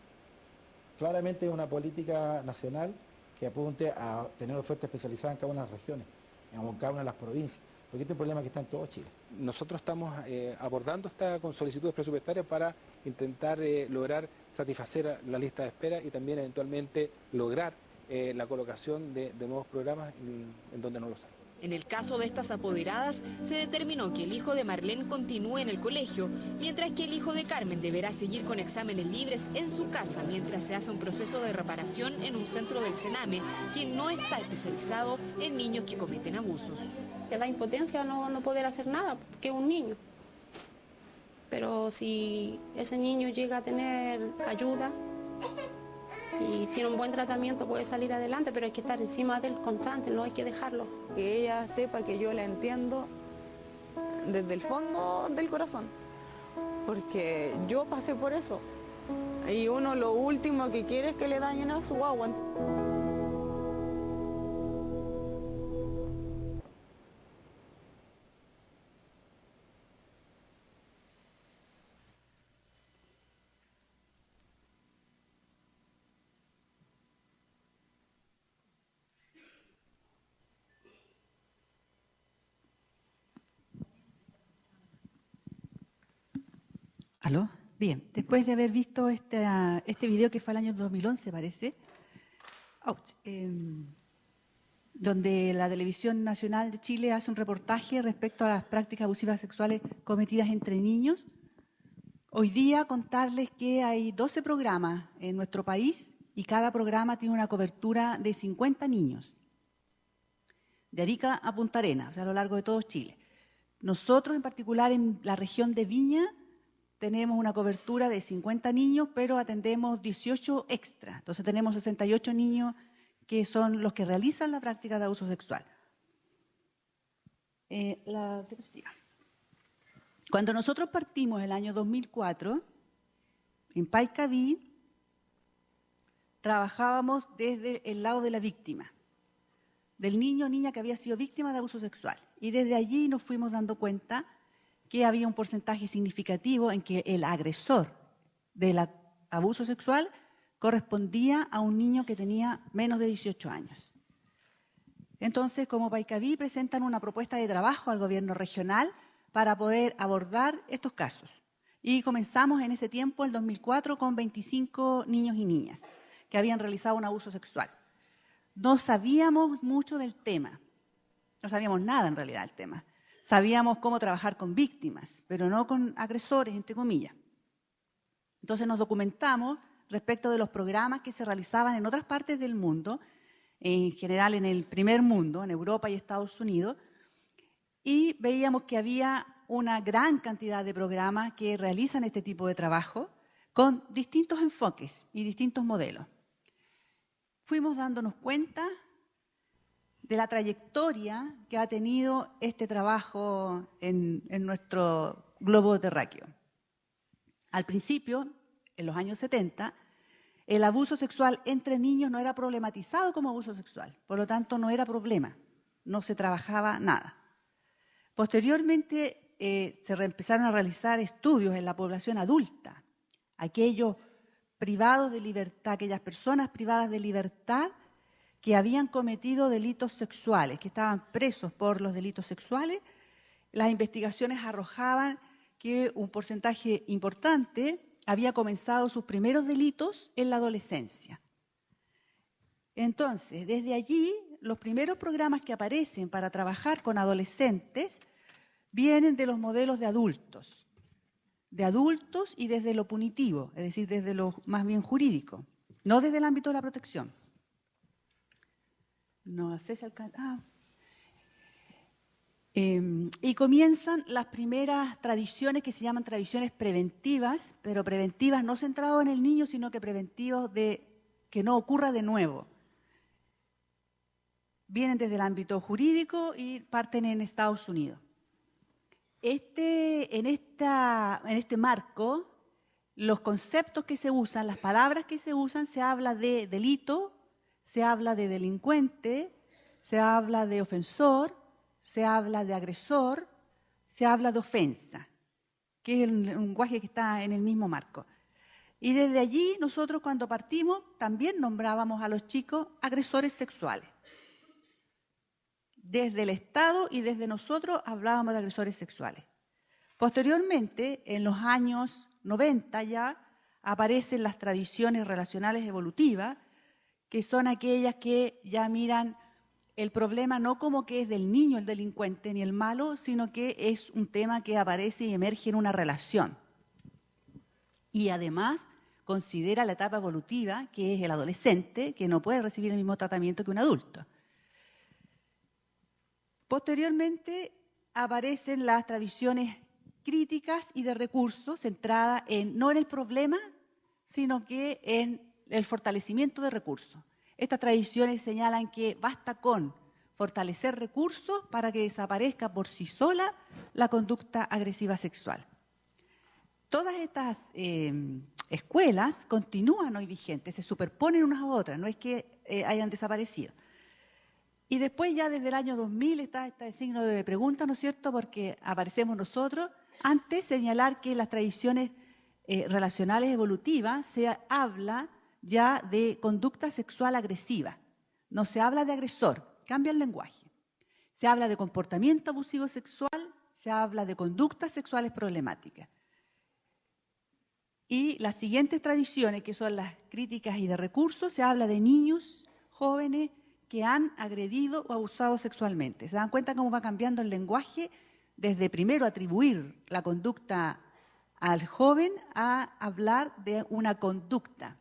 claramente en una política nacional que apunte a tener oferta especializada en cada una de las regiones, en cada una de las provincias, porque este es un problema que está en todo Chile. Nosotros estamos abordando esta con solicitudes presupuestarias para intentar lograr satisfacer la lista de espera y también eventualmente lograr la colocación de nuevos programas en donde no los hay. En el caso de estas apoderadas, se determinó que el hijo de Marlene continúe en el colegio, mientras que el hijo de Carmen deberá seguir con exámenes libres en su casa mientras se hace un proceso de reparación en un centro del Sename, quien no está especializado en niños que cometen abusos. Te da impotencia no poder hacer nada, porque es un niño. Pero si ese niño llega a tener ayuda y tiene un buen tratamiento, puede salir adelante, pero hay que estar encima de él constante, no hay que dejarlo. Que ella sepa que yo la entiendo desde el fondo del corazón, porque yo pasé por eso. Y uno lo último que quiere es que le dañen a su guagua. ¿Aló? Bien, después de haber visto este video que fue el año 2011, parece, donde la Televisión Nacional de Chile hace un reportaje respecto a las prácticas abusivas sexuales cometidas entre niños, hoy día contarles que hay 12 programas en nuestro país y cada programa tiene una cobertura de 50 niños, de Arica a Punta Arenas, o sea, a lo largo de todo Chile. Nosotros, en particular, en la región de Viña, tenemos una cobertura de 50 niños, pero atendemos 18 extras. Entonces tenemos 68 niños que son los que realizan la práctica de abuso sexual. La diapositiva. Cuando nosotros partimos el año 2004, en Paikaví, trabajábamos desde el lado de la víctima, del niño o niña que había sido víctima de abuso sexual. Y desde allí nos fuimos dando cuenta que había un porcentaje significativo en que el agresor del abuso sexual correspondía a un niño que tenía menos de 18 años. Entonces, como Paikaví, presentan una propuesta de trabajo al gobierno regional para poder abordar estos casos. Y comenzamos en ese tiempo, el 2004, con 25 niños y niñas que habían realizado un abuso sexual. No sabíamos mucho del tema, no sabíamos nada en realidad del tema. Sabíamos cómo trabajar con víctimas, pero no con agresores, entre comillas. Entonces nos documentamos respecto de los programas que se realizaban en otras partes del mundo, en general en el primer mundo, en Europa y Estados Unidos, y veíamos que había una gran cantidad de programas que realizan este tipo de trabajo con distintos enfoques y distintos modelos. Fuimos dándonos cuenta de la trayectoria que ha tenido este trabajo en nuestro globo terráqueo. Al principio, en los años 70, el abuso sexual entre niños no era problematizado como abuso sexual, por lo tanto no era problema, no se trabajaba nada. Posteriormente se empezaron a realizar estudios en la población adulta, aquellos privados de libertad, aquellas personas privadas de libertad que habían cometido delitos sexuales, que estaban presos por los delitos sexuales. Las investigaciones arrojaban que un porcentaje importante había comenzado sus primeros delitos en la adolescencia. Entonces, desde allí, los primeros programas que aparecen para trabajar con adolescentes vienen de los modelos de adultos y desde lo punitivo, es decir, desde lo más bien jurídico, no desde el ámbito de la protección. No sé si alcanza. Y comienzan las primeras tradiciones que se llaman tradiciones preventivas, pero preventivas no centradas en el niño, sino que preventivas de que no ocurra de nuevo. Vienen desde el ámbito jurídico y parten en Estados Unidos. En este marco, los conceptos que se usan, las palabras que se usan, se habla de delito, se habla de delincuente, se habla de ofensor, se habla de agresor, se habla de ofensa, que es el lenguaje que está en el mismo marco. Y desde allí nosotros cuando partimos también nombrábamos a los chicos agresores sexuales. Desde el Estado y desde nosotros hablábamos de agresores sexuales. Posteriormente, en los años 90 ya, aparecen las tradiciones relacionales evolutivas, que son aquellas que ya miran el problema no como que es del niño el delincuente ni el malo, sino que es un tema que aparece y emerge en una relación. Y además considera la etapa evolutiva, que es el adolescente, que no puede recibir el mismo tratamiento que un adulto. Posteriormente aparecen las tradiciones críticas y de recursos centradas no en el problema, sino que en el fortalecimiento de recursos. Estas tradiciones señalan que basta con fortalecer recursos para que desaparezca por sí sola la conducta agresiva sexual. Todas estas escuelas continúan hoy vigentes, se superponen unas a otras, no es que hayan desaparecido. Y después ya desde el año 2000 está este signo de pregunta, ¿no es cierto?, porque aparecemos nosotros. Antes señalar que en las tradiciones relacionales evolutivas se habla ya de conducta sexual agresiva, no se habla de agresor, cambia el lenguaje. Se habla de comportamiento abusivo sexual, se habla de conductas sexuales problemáticas. Y las siguientes tradiciones, que son las críticas y de recursos, se habla de niños, jóvenes que han agredido o abusado sexualmente. ¿Se dan cuenta cómo va cambiando el lenguaje? Desde primero atribuir la conducta al joven a hablar de una conducta.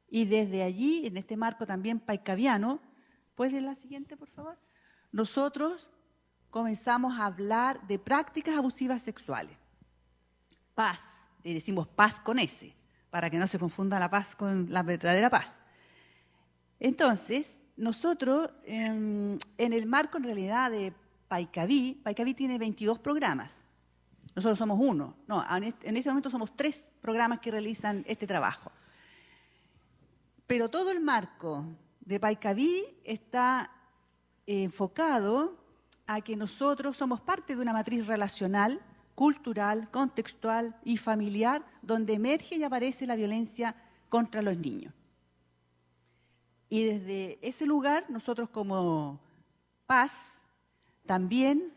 Y desde allí, en este marco también paicaviano, ¿puedes leer la siguiente, por favor? Nosotros comenzamos a hablar de prácticas abusivas sexuales. Paz, le decimos paz con S, para que no se confunda la paz con la verdadera paz. Entonces, nosotros, en el marco en realidad de Paicaví tiene 22 programas. Nosotros somos uno. No, en este momento somos 3 programas que realizan este trabajo. Pero todo el marco de Paicaví está enfocado a que nosotros somos parte de una matriz relacional, cultural, contextual y familiar, donde emerge y aparece la violencia contra los niños. Y desde ese lugar, nosotros como Paz, también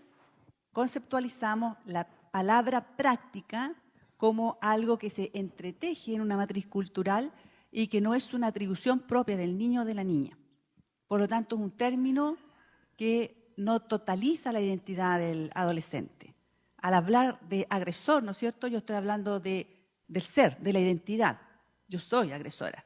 conceptualizamos la palabra práctica como algo que se entreteje en una matriz cultural y que no es una atribución propia del niño o de la niña. Por lo tanto, es un término que no totaliza la identidad del adolescente. Al hablar de agresor, ¿no es cierto?, yo estoy hablando del ser, de la identidad. Yo soy agresora.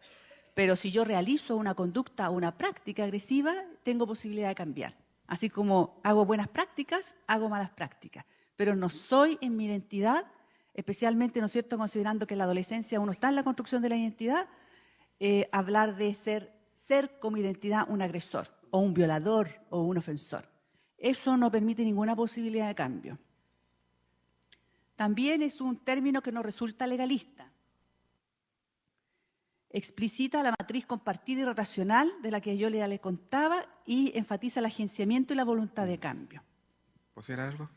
Pero si yo realizo una conducta o una práctica agresiva, tengo posibilidad de cambiar. Así como hago buenas prácticas, hago malas prácticas. Pero no soy en mi identidad, especialmente, ¿no es cierto?, considerando que en la adolescencia uno está en la construcción de la identidad, hablar de ser como identidad un agresor, o un violador, o un ofensor. Eso no permite ninguna posibilidad de cambio. También es un término que no resulta legalista. Explicita la matriz compartida y racional de la que yo le contaba y enfatiza el agenciamiento y la voluntad de cambio. ¿Puedo hacer algo?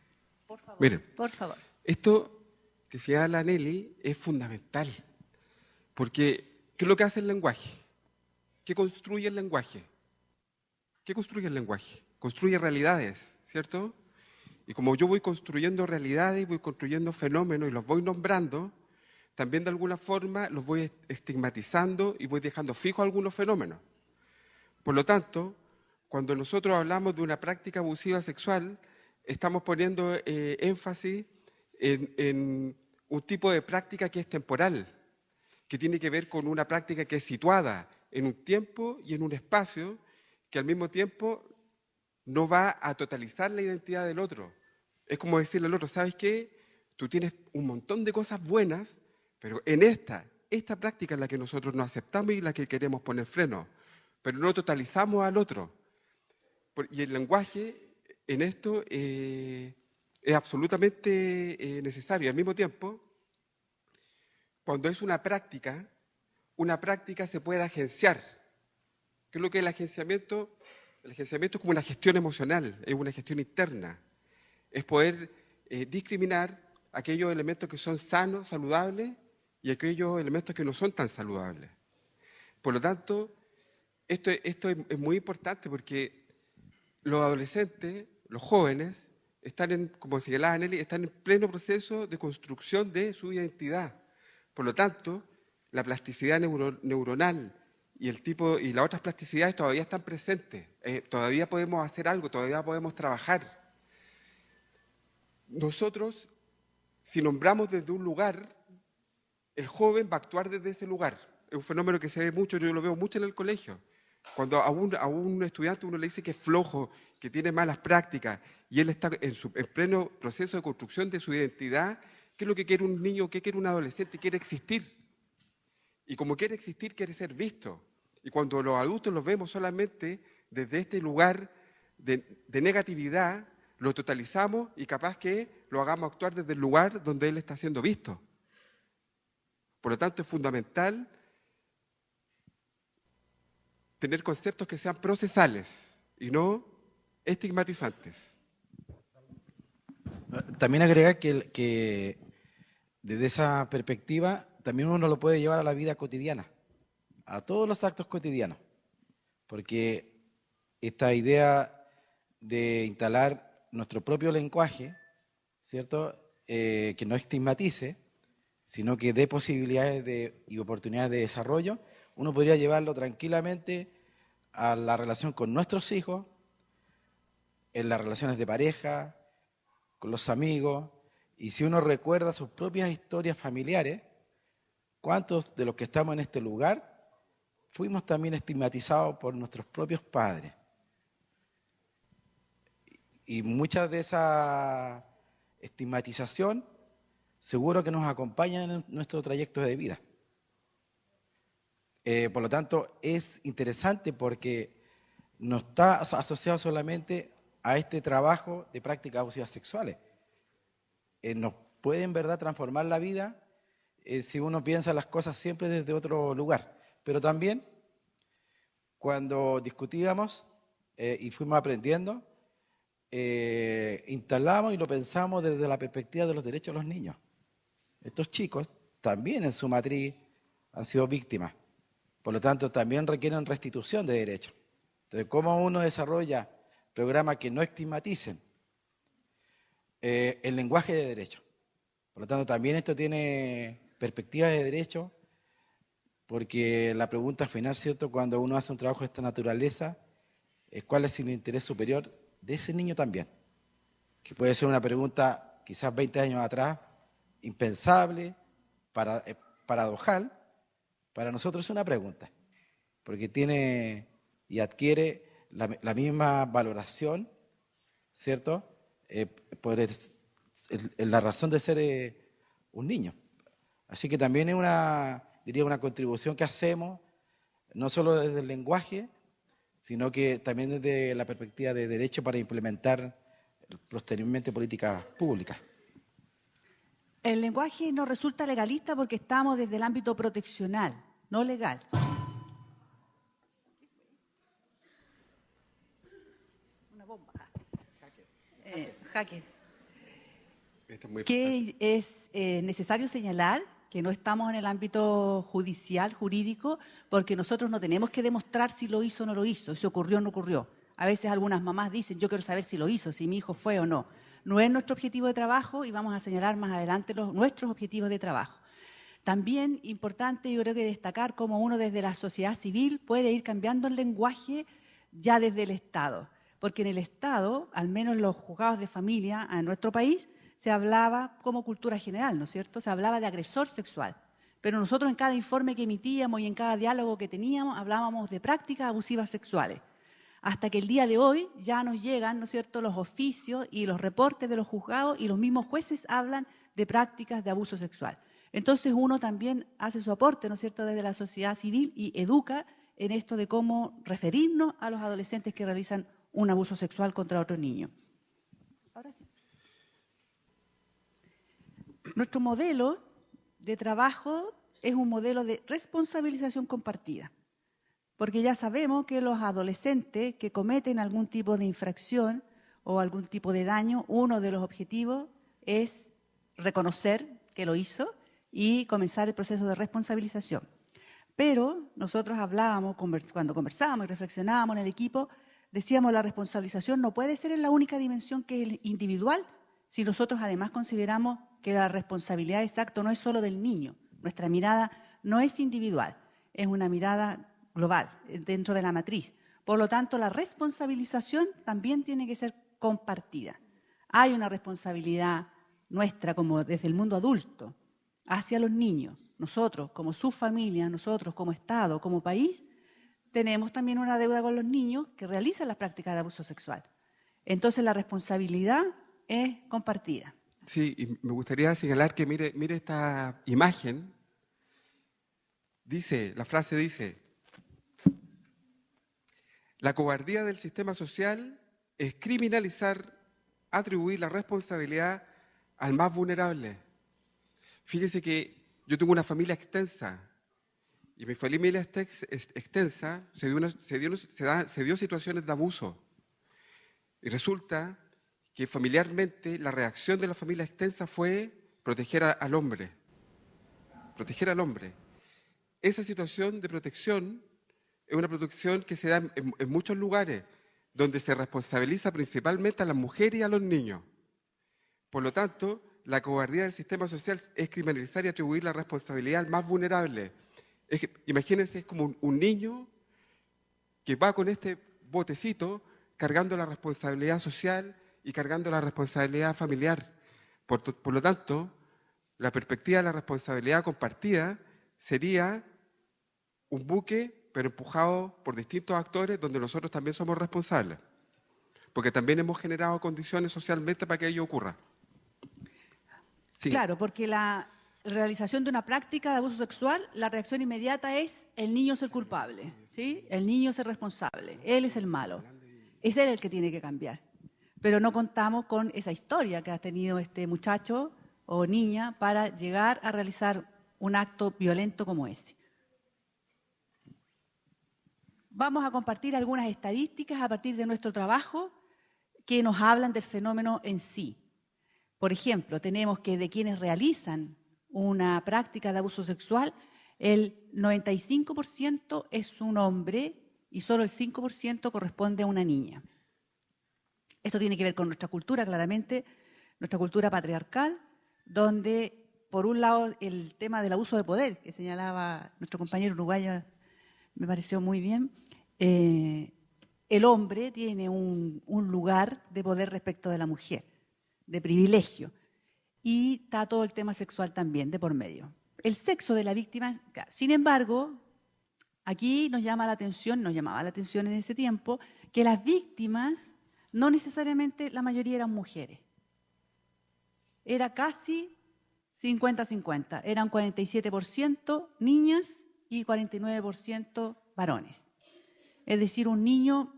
Por favor. Miren, por favor. Esto que señala Nelly es fundamental, porque ¿qué es lo que hace el lenguaje? ¿Qué construye el lenguaje? ¿Qué construye el lenguaje? Construye realidades, ¿cierto? Y como yo voy construyendo realidades, voy construyendo fenómenos y los voy nombrando, también de alguna forma los voy estigmatizando y voy dejando fijos algunos fenómenos. Por lo tanto, cuando nosotros hablamos de una práctica abusiva sexual, estamos poniendo énfasis en un tipo de práctica que es temporal, que tiene que ver con una práctica que es situada en un tiempo y en un espacio, que al mismo tiempo no va a totalizar la identidad del otro. Es como decirle al otro, ¿sabes qué? Tú tienes un montón de cosas buenas, pero en esta práctica es la que nosotros no aceptamos y la que queremos poner freno, pero no totalizamos al otro. Y el lenguaje en esto es absolutamente necesario. Al mismo tiempo, cuando es una práctica se puede agenciar. ¿Qué es lo que es el agenciamiento? El agenciamiento es como una gestión emocional, es una gestión interna. Es poder discriminar aquellos elementos que son sanos, saludables, y aquellos elementos que no son tan saludables. Por lo tanto, esto es muy importante porque los adolescentes, los jóvenes, están como señalaba Nelly, están en pleno proceso de construcción de su identidad. Por lo tanto, la plasticidad neuronal y las otras plasticidades todavía están presentes. Todavía podemos hacer algo, todavía podemos trabajar. Nosotros, si nombramos desde un lugar, el joven va a actuar desde ese lugar. Es un fenómeno que se ve mucho, yo lo veo mucho en el colegio. Cuando a un estudiante uno le dice que es flojo, que tiene malas prácticas, y él está en pleno proceso de construcción de su identidad, ¿qué es lo que quiere un niño, qué quiere un adolescente? Quiere existir. Y como quiere existir, quiere ser visto. Y cuando los adultos los vemos solamente desde este lugar de negatividad, lo totalizamos y capaz que lo hagamos actuar desde el lugar donde él está siendo visto. Por lo tanto, es fundamental tener conceptos que sean procesales y no estigmatizantes. También agregar que desde esa perspectiva también uno lo puede llevar a la vida cotidiana, a todos los actos cotidianos, porque esta idea de instalar nuestro propio lenguaje, ¿cierto? Que no estigmatice, sino que dé posibilidades y oportunidades de desarrollo, uno podría llevarlo tranquilamente a la relación con nuestros hijos, en las relaciones de pareja, con los amigos, y si uno recuerda sus propias historias familiares, ¿cuántos de los que estamos en este lugar fuimos también estigmatizados por nuestros propios padres? Y muchas de esa estigmatización seguro que nos acompañan en nuestro trayecto de vida. Por lo tanto, es interesante porque no está asociado solamente a este trabajo de prácticas abusivas sexuales. Nos puede en verdad transformar la vida si uno piensa las cosas siempre desde otro lugar. Pero también, cuando discutíamos y fuimos aprendiendo, instalamos y lo pensamos desde la perspectiva de los derechos de los niños. Estos chicos también en su matriz han sido víctimas. Por lo tanto, también requieren restitución de derechos. Entonces, ¿cómo uno desarrolla programas que no estigmaticen el lenguaje de derecho? Por lo tanto, también esto tiene perspectivas de derecho, porque la pregunta final, ¿cierto?, cuando uno hace un trabajo de esta naturaleza, es cuál es el interés superior de ese niño también. Que puede ser una pregunta quizás 20 años atrás, impensable, paradojal. Para nosotros es una pregunta, porque tiene y adquiere la misma valoración, ¿cierto?, por la razón de ser un niño. Así que también es una contribución que hacemos, no solo desde el lenguaje, sino que también desde la perspectiva de derecho para implementar posteriormente políticas públicas. El lenguaje nos resulta legalista porque estamos desde el ámbito proteccional, no legal. Una bomba. Jaque. Que es necesario señalar que no estamos en el ámbito judicial, jurídico, porque nosotros no tenemos que demostrar si lo hizo o no lo hizo, si ocurrió o no ocurrió. A veces algunas mamás dicen, yo quiero saber si lo hizo, si mi hijo fue o no. No es nuestro objetivo de trabajo y vamos a señalar más adelante nuestros objetivos de trabajo. También importante, yo creo que destacar cómo uno desde la sociedad civil puede ir cambiando el lenguaje ya desde el Estado. Porque en el Estado, al menos en los juzgados de familia en nuestro país, se hablaba como cultura general, ¿no es cierto? Se hablaba de agresor sexual. Pero nosotros en cada informe que emitíamos y en cada diálogo que teníamos, hablábamos de prácticas abusivas sexuales. Hasta que el día de hoy ya nos llegan, ¿no es cierto?, los oficios y los reportes de los juzgados y los mismos jueces hablan de prácticas de abuso sexual. Entonces uno también hace su aporte, ¿no es cierto?, desde la sociedad civil y educa en esto de cómo referirnos a los adolescentes que realizan un abuso sexual contra otro niño. Ahora sí. Nuestro modelo de trabajo es un modelo de responsabilización compartida, porque ya sabemos que los adolescentes que cometen algún tipo de infracción o algún tipo de daño, uno de los objetivos es reconocer que lo hizo y comenzar el proceso de responsabilización. Pero nosotros hablábamos, cuando conversábamos y reflexionábamos en el equipo, decíamos la responsabilización no puede ser en la única dimensión que es individual, si nosotros además consideramos que la responsabilidad exacta no es solo del niño. Nuestra mirada no es individual, es una mirada global, dentro de la matriz. Por lo tanto, la responsabilización también tiene que ser compartida. Hay una responsabilidad nuestra como desde el mundo adulto hacia los niños. Nosotros, como sus familias, nosotros como Estado, como país, tenemos también una deuda con los niños que realizan las prácticas de abuso sexual. Entonces, la responsabilidad es compartida. Sí, y me gustaría señalar que mire esta imagen. La frase dice, la cobardía del sistema social es criminalizar, atribuir la responsabilidad al más vulnerable. Fíjese que yo tengo una familia extensa y mi familia extensa se dio situaciones de abuso. Y resulta que familiarmente la reacción de la familia extensa fue proteger al hombre. Proteger al hombre. Esa situación de protección es una protección que se da en muchos lugares, donde se responsabiliza principalmente a las mujeres y a los niños. Por lo tanto, la cobardía del sistema social es criminalizar y atribuir la responsabilidad al más vulnerable. Imagínense, es como un niño que va con este botecito cargando la responsabilidad social y cargando la responsabilidad familiar. Por lo tanto, la perspectiva de la responsabilidad compartida sería un buque, pero empujado por distintos actores, donde nosotros también somos responsables, porque también hemos generado condiciones socialmente para que ello ocurra. Sí. Claro, porque la realización de una práctica de abuso sexual, la reacción inmediata es el niño es el culpable, ¿sí? El niño es el responsable, él es el malo, es él el que tiene que cambiar. Pero no contamos con esa historia que ha tenido este muchacho o niña para llegar a realizar un acto violento como ese. Vamos a compartir algunas estadísticas a partir de nuestro trabajo que nos hablan del fenómeno en sí. Por ejemplo, tenemos que de quienes realizan una práctica de abuso sexual, el 95% es un hombre y solo el 5% corresponde a una niña. Esto tiene que ver con nuestra cultura, claramente, nuestra cultura patriarcal, donde, por un lado, el tema del abuso de poder, que señalaba nuestro compañero uruguayo, me pareció muy bien, el hombre tiene un lugar de poder respecto de la mujer, de privilegio, y está todo el tema sexual también, de por medio. El sexo de la víctima, sin embargo, aquí nos llamaba la atención en ese tiempo, que las víctimas, no necesariamente la mayoría eran mujeres. Era casi 50-50, eran 47% niñas y 49% varones. Es decir, un niño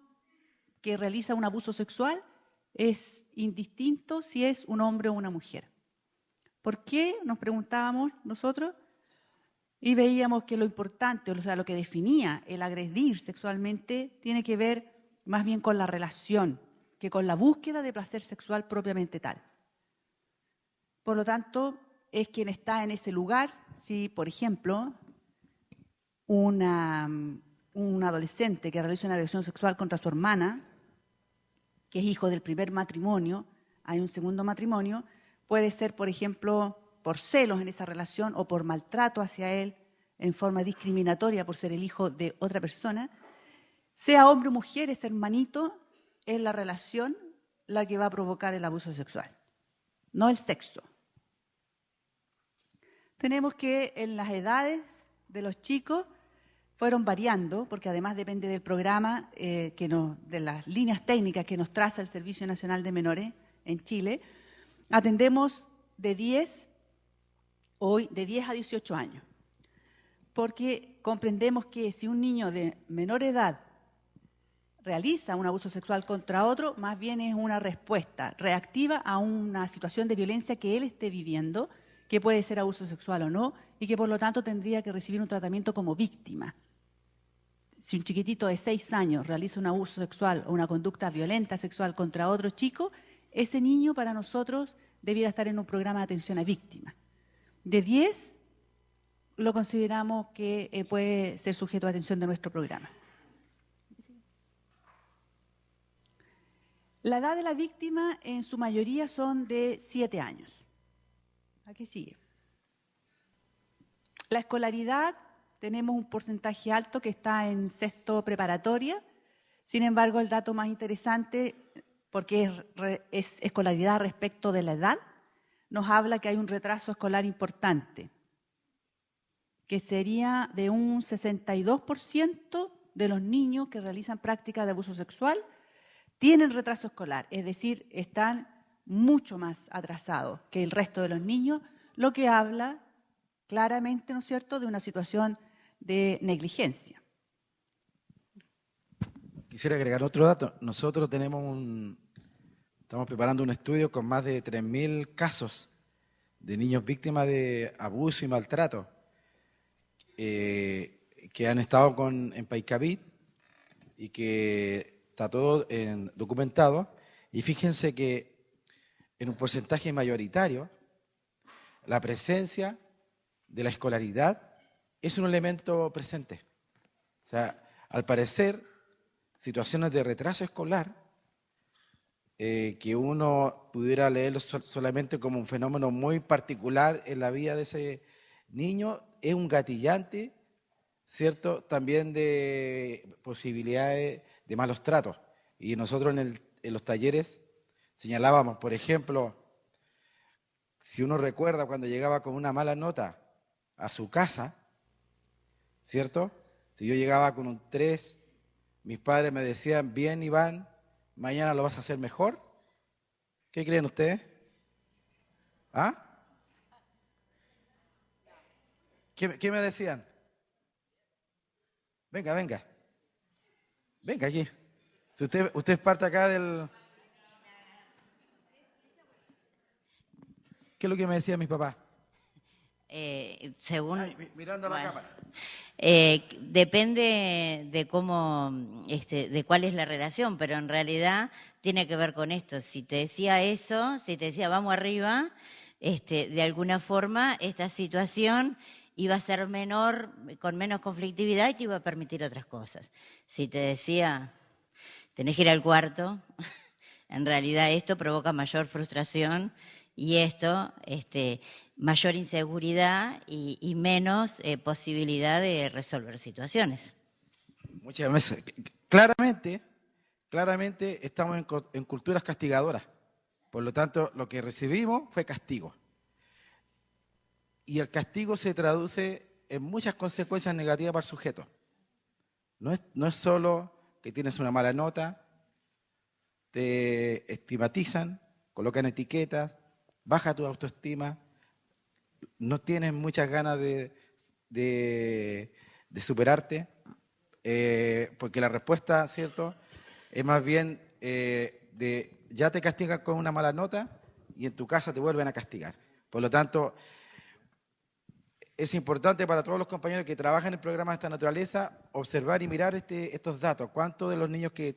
que realiza un abuso sexual es indistinto si es un hombre o una mujer. ¿Por qué? Nos preguntábamos nosotros y veíamos que lo importante, o sea, lo que definía el agredir sexualmente tiene que ver más bien con la relación que con la búsqueda de placer sexual propiamente tal. Por lo tanto, es quien está en ese lugar, si, por ejemplo, un adolescente que realiza una agresión sexual contra su hermana, que es hijo del primer matrimonio, hay un segundo matrimonio, puede ser, por ejemplo, por celos en esa relación o por maltrato hacia él en forma discriminatoria por ser el hijo de otra persona, sea hombre o mujer, ese hermanito es la relación la que va a provocar el abuso sexual, no el sexo. Tenemos que en las edades de los chicos fueron variando, porque además depende del programa, de las líneas técnicas que nos traza el Servicio Nacional de Menores en Chile. Atendemos de 10 a 18 años, porque comprendemos que si un niño de menor edad realiza un abuso sexual contra otro, más bien es una respuesta reactiva a una situación de violencia que él esté viviendo, que puede ser abuso sexual o no, y que por lo tanto tendría que recibir un tratamiento como víctima. Si un chiquitito de 6 años realiza un abuso sexual o una conducta violenta sexual contra otro chico, ese niño para nosotros debiera estar en un programa de atención a víctimas. De 10 lo consideramos que puede ser sujeto a atención de nuestro programa. La edad de la víctima en su mayoría son de 7 años. Aquí sigue. La escolaridad tenemos un porcentaje alto que está en sexto preparatoria. Sin embargo, el dato más interesante, porque es escolaridad respecto de la edad, nos habla que hay un retraso escolar importante, que sería de un 62% de los niños que realizan prácticas de abuso sexual tienen retraso escolar, es decir, están mucho más atrasados que el resto de los niños, lo que habla claramente, ¿no es cierto?, de una situación de negligencia. Quisiera agregar otro dato. Nosotros estamos preparando un estudio con más de 3.000 casos de niños víctimas de abuso y maltrato que han estado en Paikavit y que está todo documentado. Y fíjense que en un porcentaje mayoritario la presencia de la escolaridad es un elemento presente. O sea, al parecer, situaciones de retraso escolar, que uno pudiera leerlo solamente como un fenómeno muy particular en la vida de ese niño, es un gatillante, ¿cierto?, también de posibilidades de malos tratos. Y nosotros en los talleres señalábamos, por ejemplo, si uno recuerda cuando llegaba con una mala nota a su casa, ¿cierto? Si yo llegaba con un 3, mis padres me decían, bien Iván, mañana lo vas a hacer mejor. ¿Qué creen ustedes? ¿Ah? ¿Qué me decían? Venga, venga. Venga aquí. Si usted es parte acá del... ¿Qué es lo que me decían mis papás? Según... mirando a la cámara. Depende de cómo, de cuál es la relación, pero en realidad tiene que ver con esto. Si te decía eso, si te decía vamos arriba, de alguna forma esta situación iba a ser menor, con menos conflictividad y te iba a permitir otras cosas. Si te decía tenés que ir al cuarto, en realidad esto provoca mayor frustración y esto, mayor inseguridad y menos posibilidad de resolver situaciones. Muchas veces. Claramente estamos en culturas castigadoras. Por lo tanto, lo que recibimos fue castigo. Y el castigo se traduce en muchas consecuencias negativas para el sujeto. No es solo que tienes una mala nota, te estigmatizan, colocan etiquetas, baja tu autoestima, no tienes muchas ganas de superarte, porque la respuesta, ¿cierto?, es más bien ya te castigan con una mala nota y en tu casa te vuelven a castigar. Por lo tanto, es importante para todos los compañeros que trabajan en programas de esta naturaleza observar y mirar estos datos. ¿Cuántos de los niños que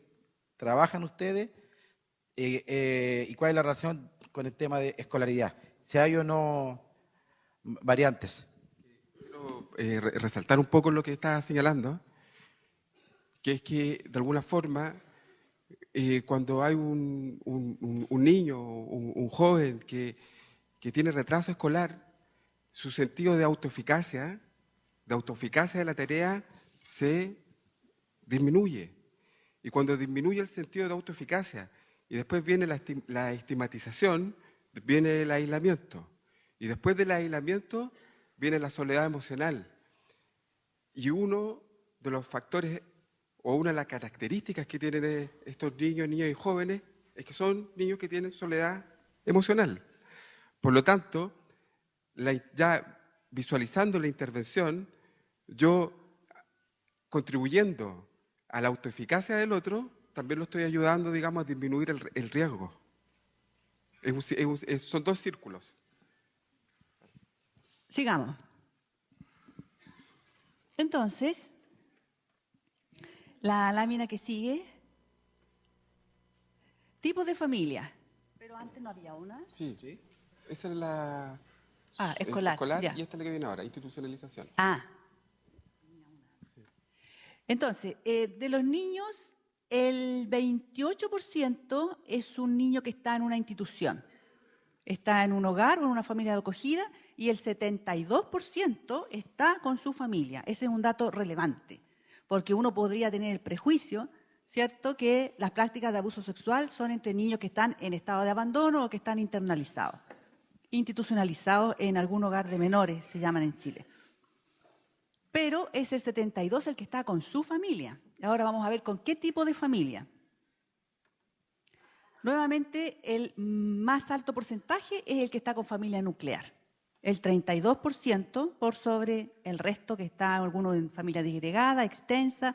trabajan ustedes y cuál es la relación con el tema de escolaridad? Si hay o no variantes. Quiero resaltar un poco lo que está señalando, que es que de alguna forma cuando hay un niño, un joven que tiene retraso escolar, su sentido de autoeficacia de la tarea se disminuye. Y cuando disminuye el sentido de autoeficacia y después viene la estigmatización, viene el aislamiento. Y después del aislamiento viene la soledad emocional. Y uno de los factores o una de las características que tienen estos niños y jóvenes es que son niños que tienen soledad emocional. Por lo tanto, ya visualizando la intervención, yo contribuyendo a la autoeficacia del otro, también lo estoy ayudando, digamos, a disminuir el riesgo. Son dos círculos. Sigamos. Entonces, la lámina que sigue, tipos de familia. Pero antes no había una. Sí. Esa es la... escolar. Y esta es la que viene ahora, institucionalización. Entonces, de los niños, el 28% es un niño que está en una institución. Está en un hogar o en una familia de acogida y el 72% está con su familia. Ese es un dato relevante, porque uno podría tener el prejuicio, ¿cierto?, que las prácticas de abuso sexual son entre niños que están en estado de abandono o que están internalizados, institucionalizados en algún hogar de menores, se llaman en Chile. Pero es el 72% el que está con su familia. Ahora vamos a ver con qué tipo de familia. Nuevamente, el más alto porcentaje es el que está con familia nuclear. El 32% por sobre el resto que está alguno en familia disgregada, extensa,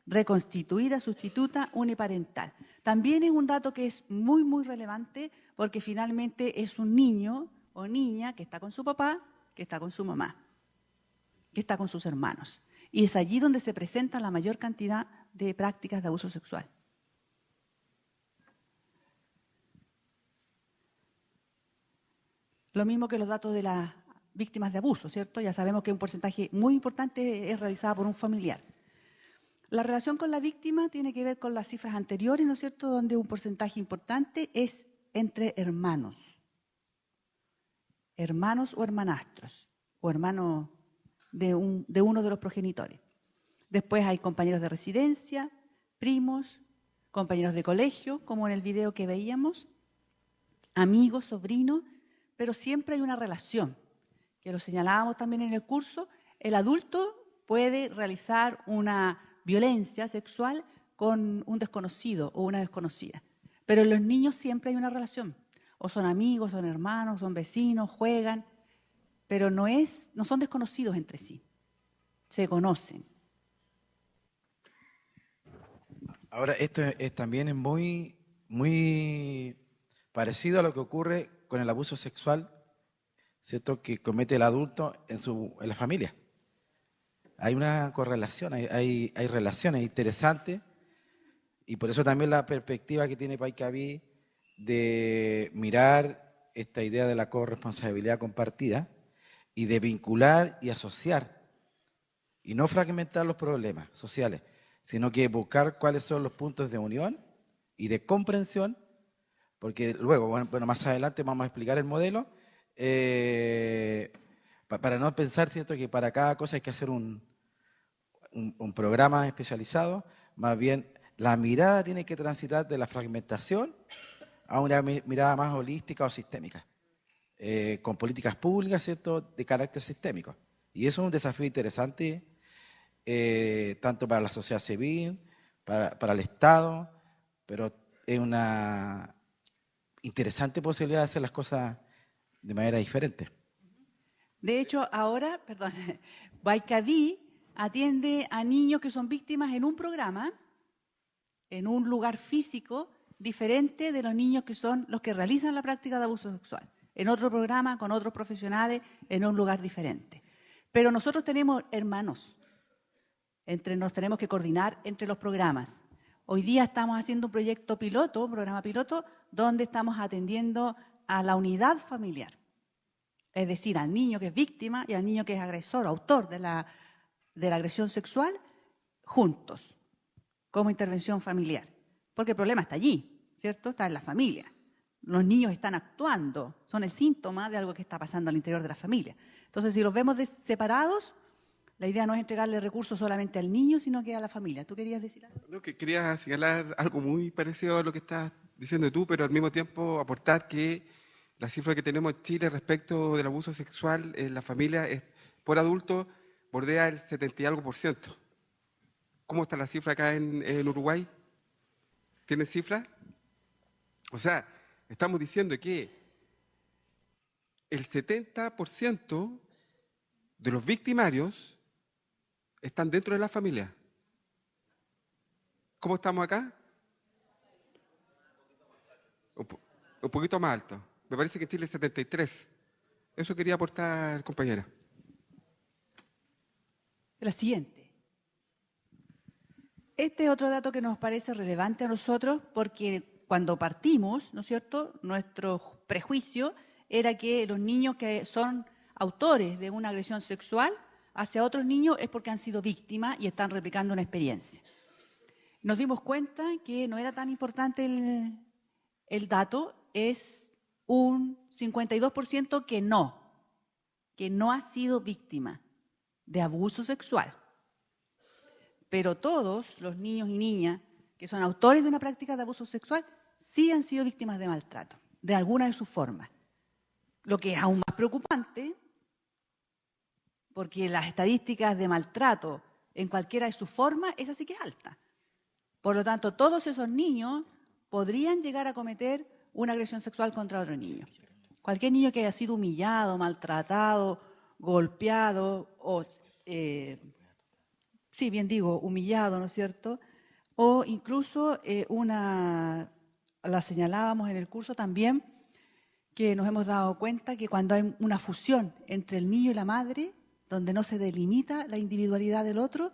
reconstituida, sustituta, uniparental. También es un dato que es muy, muy relevante porque finalmente es un niño o niña que está con su papá, que está con su mamá, que está con sus hermanos. Y es allí donde se presenta la mayor cantidad de prácticas de abuso sexual. Lo mismo que los datos de las víctimas de abuso, ¿cierto? Ya sabemos que un porcentaje muy importante es realizado por un familiar. La relación con la víctima tiene que ver con las cifras anteriores, ¿no es cierto?, donde un porcentaje importante es entre hermanos. Hermanos o hermanastros, o hermanos de uno de los progenitores. Después hay compañeros de residencia, primos, compañeros de colegio, como en el video que veíamos, amigos, sobrinos, pero siempre hay una relación, que lo señalábamos también en el curso. El adulto puede realizar una violencia sexual con un desconocido o una desconocida, pero en los niños siempre hay una relación, o son amigos, son hermanos, son vecinos, juegan, pero no son desconocidos entre sí, se conocen. Ahora, esto también es muy, muy parecido a lo que ocurre con el abuso sexual, ¿cierto?, que comete el adulto en la familia. Hay una correlación, hay relaciones interesantes, y por eso también la perspectiva que tiene Paicaví de mirar esta idea de la corresponsabilidad compartida y de vincular y asociar, y no fragmentar los problemas sociales, sino que buscar cuáles son los puntos de unión y de comprensión, porque luego, bueno, más adelante vamos a explicar el modelo, para no pensar, ¿cierto?, que para cada cosa hay que hacer un programa especializado. Más bien, la mirada tiene que transitar de la fragmentación a una mirada más holística o sistémica, con políticas públicas, ¿cierto?, de carácter sistémico. Y eso es un desafío interesante, tanto para la sociedad civil, para el Estado, pero es una interesante posibilidad de hacer las cosas de manera diferente. De hecho, ahora, Paicaví atiende a niños que son víctimas en un programa, en un lugar físico, diferente de los niños que son los que realizan la práctica de abuso sexual. En otro programa, con otros profesionales, en un lugar diferente. Pero nosotros tenemos hermanos. Nos tenemos que coordinar entre los programas. Hoy día estamos haciendo un proyecto piloto, un programa piloto, donde estamos atendiendo a la unidad familiar. Es decir, al niño que es víctima y al niño que es agresor, autor de la agresión sexual, juntos, como intervención familiar. Porque el problema está allí, ¿cierto? Está en la familia. Los niños están actuando, son el síntoma de algo que está pasando al interior de la familia. Entonces, si los vemos separados, la idea no es entregarle recursos solamente al niño, sino que a la familia. ¿Tú querías decir algo? No, que quería señalar algo muy parecido a lo que estás diciendo tú, pero al mismo tiempo aportar que la cifra que tenemos en Chile respecto del abuso sexual en la familia es, por adulto, bordea el 70 y algo %. ¿Cómo está la cifra acá en Uruguay? ¿Tienen cifra? O sea, estamos diciendo que el 70% de los victimarios están dentro de la familia. ¿Cómo estamos acá? Un poquito más alto. Me parece que en Chile es 73. Eso quería aportar, compañera. La siguiente. Este es otro dato que nos parece relevante a nosotros porque cuando partimos, ¿no es cierto?, nuestro prejuicio era que los niños que son autores de una agresión sexual hacia otros niños es porque han sido víctimas y están replicando una experiencia. Nos dimos cuenta que no era tan importante el dato, es un 52% que no. que no ha sido víctima de abuso sexual. Pero todos los niños y niñas que son autores de una práctica de abuso sexual sí han sido víctimas de maltrato, de alguna de sus formas. Lo que es aún más preocupante, porque las estadísticas de maltrato en cualquiera de sus formas, esa sí que es alta. Por lo tanto, todos esos niños podrían llegar a cometer una agresión sexual contra otro niño. Cualquier niño que haya sido humillado, maltratado, golpeado, o, sí, bien digo, humillado, ¿no es cierto? O incluso la señalábamos en el curso también, que nos hemos dado cuenta que cuando hay una fusión entre el niño y la madre, donde no se delimita la individualidad del otro,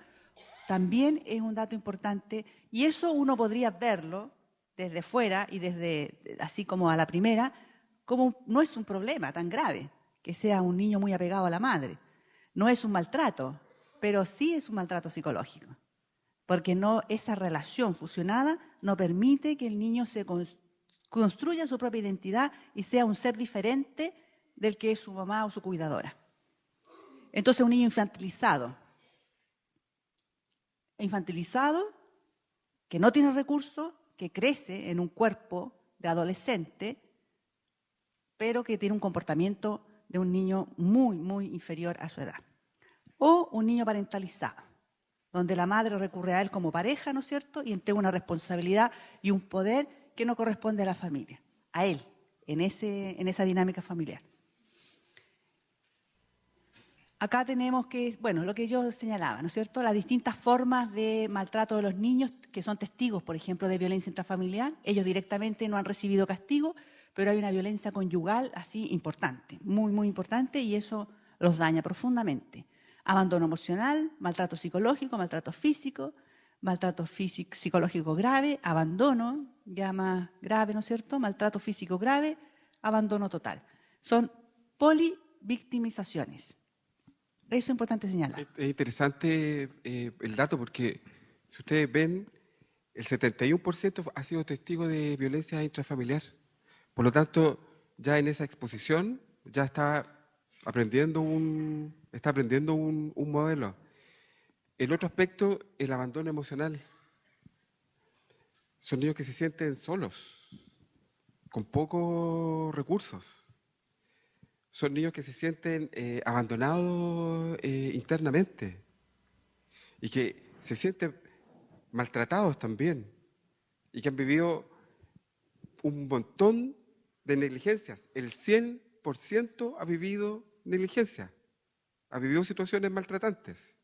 también es un dato importante. Y eso uno podría verlo desde fuera y desde así como a la primera, como no es un problema tan grave que sea un niño muy apegado a la madre. No es un maltrato, pero sí es un maltrato psicológico, porque esa relación fusionada no permite que el niño se construya su propia identidad y sea un ser diferente del que es su mamá o su cuidadora. Entonces, un niño infantilizado, que no tiene recursos, que crece en un cuerpo de adolescente, pero que tiene un comportamiento de un niño muy, muy inferior a su edad. O un niño parentalizado, donde la madre recurre a él como pareja, ¿no es cierto?, y entrega una responsabilidad y un poder que no corresponde a la familia, a él, en esa dinámica familiar. Acá tenemos lo que yo señalaba, ¿no es cierto?, las distintas formas de maltrato de los niños que son testigos, por ejemplo, de violencia intrafamiliar. Ellos directamente no han recibido castigo, pero hay una violencia conyugal así importante, muy, muy importante, y eso los daña profundamente. Abandono emocional, maltrato psicológico, maltrato físico, psicológico grave, abandono, ya más grave, ¿no es cierto?, maltrato físico grave, abandono total. Son polivictimizaciones. Eso es importante señalar. Es interesante el dato porque, si ustedes ven, el 71% ha sido testigo de violencia intrafamiliar. Por lo tanto, ya en esa exposición ya está aprendiendo un modelo. El otro aspecto, el abandono emocional. Son niños que se sienten solos, con pocos recursos. Son niños que se sienten abandonados internamente y que se sienten maltratados también y que han vivido un montón de negligencias. El 100% ha vivido negligencia, ha vivido situaciones maltratantes.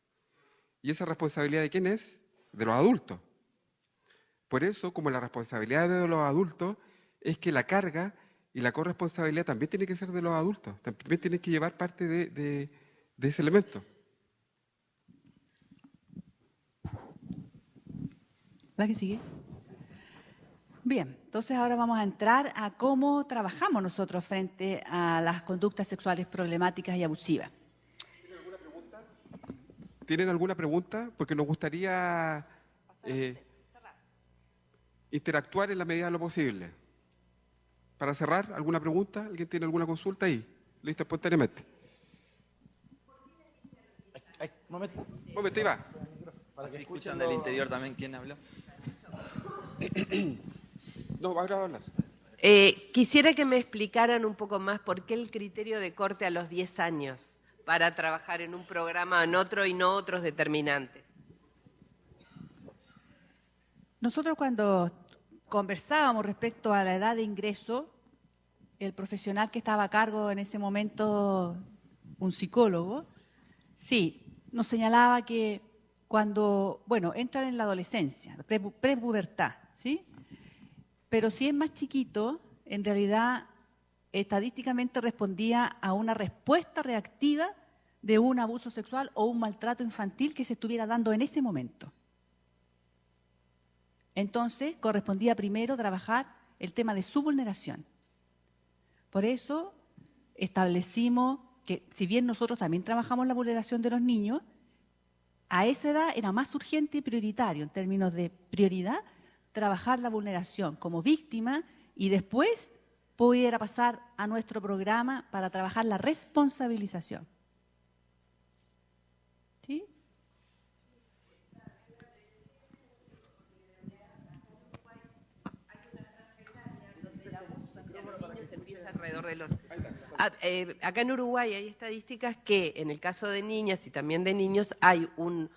¿Y esa responsabilidad de quién es? De los adultos. Por eso, como la responsabilidad de los adultos es que la carga y la corresponsabilidad también tiene que ser de los adultos, también tienen que llevar parte de ese elemento. ¿La que sigue? Bien, entonces ahora vamos a entrar a cómo trabajamos nosotros frente a las conductas sexuales problemáticas y abusivas. ¿Tienen alguna pregunta? Porque nos gustaría interactuar en la medida de lo posible. Para cerrar, ¿alguna pregunta? ¿Alguien tiene alguna consulta ahí? Listo, espontáneamente. Momento, ahí va. Para que escuchan del interior también, ¿quién habló? No, va a hablar. Quisiera que me explicaran un poco más por qué el criterio de corte a los 10 años para trabajar en un programa o en otro y no otros determinantes. Nosotros cuando conversábamos respecto a la edad de ingreso, el profesional que estaba a cargo en ese momento, un psicólogo, sí, nos señalaba que cuando, entran en la adolescencia, prepubertad, ¿sí? Pero si es más chiquito, en realidad, estadísticamente respondía a una respuesta reactiva de un abuso sexual o un maltrato infantil que se estuviera dando en ese momento. Entonces, correspondía primero trabajar el tema de su vulneración. Por eso, establecimos que, si bien nosotros también trabajamos la vulneración de los niños, a esa edad era más urgente y prioritario, en términos de prioridad, trabajar la vulneración como víctima y después pudiera pasar a nuestro programa para trabajar la responsabilización. ¿Sí? Alrededor de los... acá en Uruguay hay estadísticas que en el caso de niñas y también de niños hay un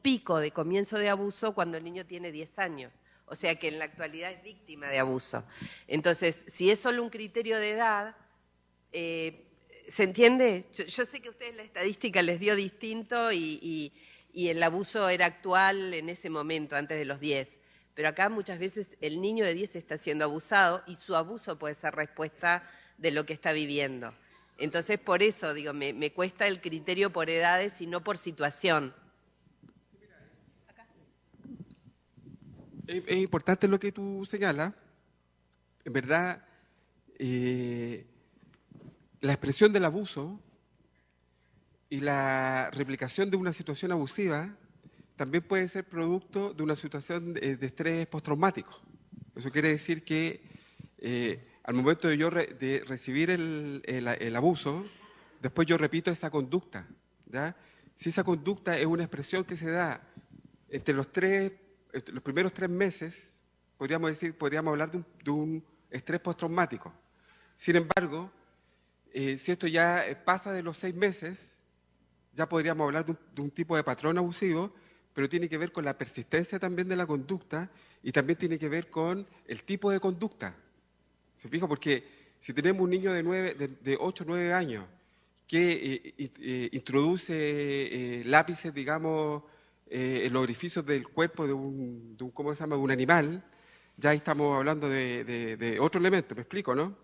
pico de comienzo de abuso cuando el niño tiene 10 años. O sea que en la actualidad es víctima de abuso. Entonces, si es solo un criterio de edad, ¿se entiende? Yo sé que a ustedes la estadística les dio distinto y el abuso era actual en ese momento, antes de los 10. Pero acá muchas veces el niño de 10 está siendo abusado y su abuso puede ser respuesta de lo que está viviendo. Entonces, por eso, digo, me cuesta el criterio por edades y no por situación. Es importante lo que tú señalas. En verdad, la expresión del abuso y la replicación de una situación abusiva también puede ser producto de una situación de estrés postraumático. Eso quiere decir que al momento de yo de recibir el abuso, después yo repito esa conducta, ¿ya? Si esa conducta es una expresión que se da entre los primeros 3 meses, podríamos hablar de un estrés postraumático. Sin embargo, si esto ya pasa de los 6 meses, ya podríamos hablar de un tipo de patrón abusivo, pero tiene que ver con la persistencia también de la conducta y también tiene que ver con el tipo de conducta. ¿Se fija? Porque si tenemos un niño de 8 o 9 años que introduce lápices, digamos, en los orificios del cuerpo de un ¿cómo se llama?, de un animal, ya ahí estamos hablando de otro elemento, ¿me explico, no?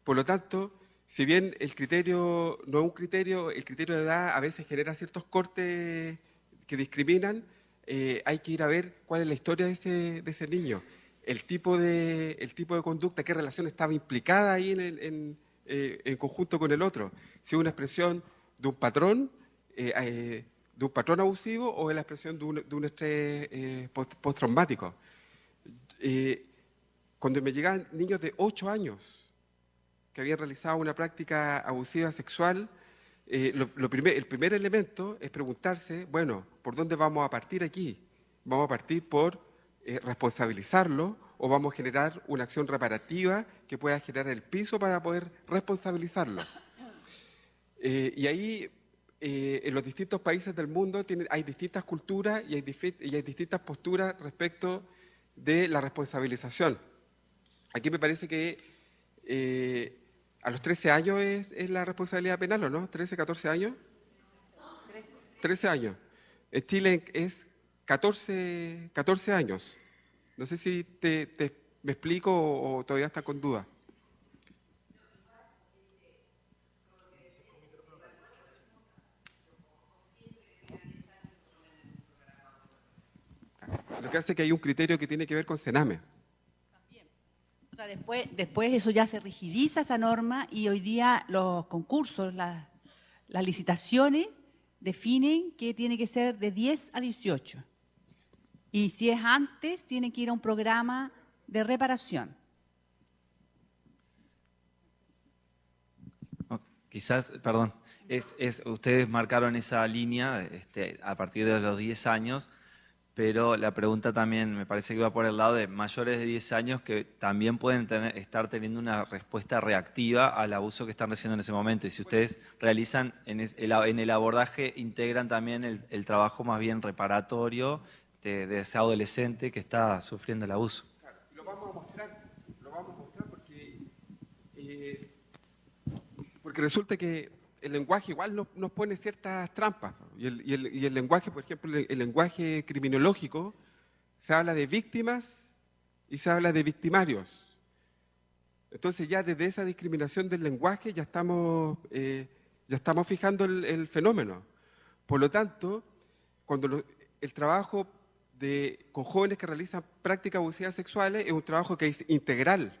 Por lo tanto, si bien el criterio no es un criterio, el criterio de edad a veces genera ciertos cortes que discriminan, hay que ir a ver cuál es la historia de ese niño, el tipo de conducta, qué relación estaba implicada ahí en conjunto con el otro, si es una expresión de un patrón abusivo o es la expresión de un estrés postraumático. Cuando me llegaban niños de 8 años que habían realizado una práctica abusiva sexual, el primer elemento es preguntarse, bueno, ¿por dónde vamos a partir aquí? ¿Vamos a partir por responsabilizarlo o vamos a generar una acción reparativa que pueda generar el piso para poder responsabilizarlo? Y ahí, en los distintos países del mundo hay distintas culturas y hay distintas posturas respecto de la responsabilización. Aquí me parece que a los 13 años es la responsabilidad penal, ¿o no? ¿13, 14 años? 13 años. En Chile es 14 años. No sé si me explico o todavía está con duda. Lo que hace es que hay un criterio que tiene que ver con Sename. O sea, después eso ya se rigidiza esa norma y hoy día los concursos, las licitaciones definen que tiene que ser de 10 a 18. Y si es antes, tiene que ir a un programa de reparación. Quizás, perdón, ustedes marcaron esa línea a partir de los 10 años, pero la pregunta también me parece que va por el lado de mayores de 10 años que también pueden estar teniendo una respuesta reactiva al abuso que están recibiendo en ese momento. Y si ustedes realizan en el abordaje, integran también el trabajo más bien reparatorio de ese adolescente que está sufriendo el abuso. Claro, lo vamos a mostrar porque resulta que el lenguaje igual nos pone ciertas trampas. Y el lenguaje, por ejemplo, el lenguaje criminológico, se habla de víctimas y se habla de victimarios. Entonces ya desde esa discriminación del lenguaje ya estamos fijando el fenómeno. Por lo tanto, cuando el trabajo con jóvenes que realizan prácticas abusivas sexuales es un trabajo que es integral,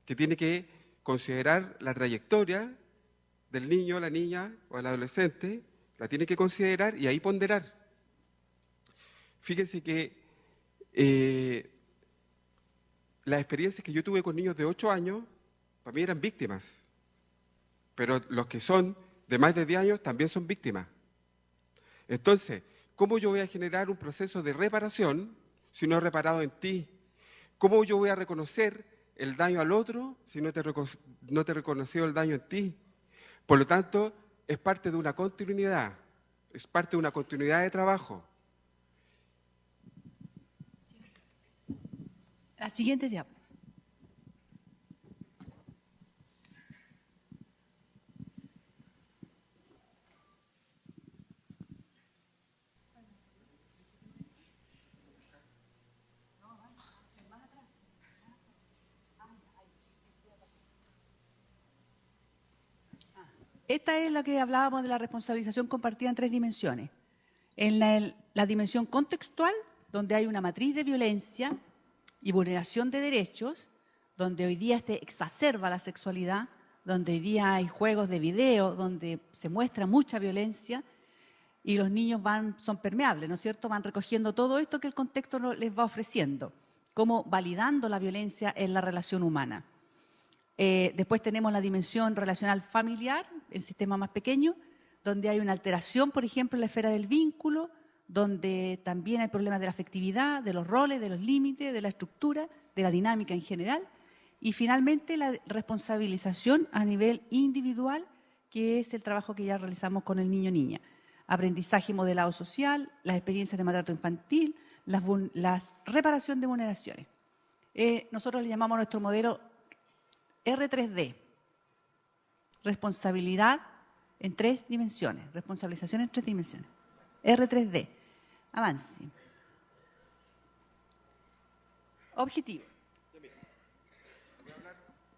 que tiene que considerar la trayectoria del niño, la niña o del adolescente, la tiene que considerar y ahí ponderar. Fíjense que las experiencias que yo tuve con niños de 8 años, para mí eran víctimas, pero los que son de más de 10 años también son víctimas. Entonces, ¿cómo yo voy a generar un proceso de reparación si no he reparado en ti? ¿Cómo yo voy a reconocer el daño al otro si no te he reconocido el daño en ti? Por lo tanto, es parte de una continuidad, es parte de una continuidad de trabajo. La siguiente diapositiva. Esta es la que hablábamos de la responsabilización compartida en 3 dimensiones. En la dimensión contextual, donde hay una matriz de violencia y vulneración de derechos, donde hoy día se exacerba la sexualidad, donde hoy día hay juegos de video, donde se muestra mucha violencia y los niños son permeables, ¿no es cierto? Van recogiendo todo esto que el contexto les va ofreciendo, como validando la violencia en la relación humana. Después tenemos la dimensión relacional familiar, el sistema más pequeño, donde hay una alteración, por ejemplo, en la esfera del vínculo, donde también hay problemas de la afectividad, de los roles, de los límites, de la estructura, de la dinámica en general. Y finalmente la responsabilización a nivel individual, que es el trabajo que ya realizamos con el niño o niña. Aprendizaje modelado social, las experiencias de maltrato infantil, la reparación de vulneraciones. Nosotros le llamamos a nuestro modelo R3D, responsabilidad en 3 dimensiones, responsabilización en 3 dimensiones, R3D. Avance. Objetivo.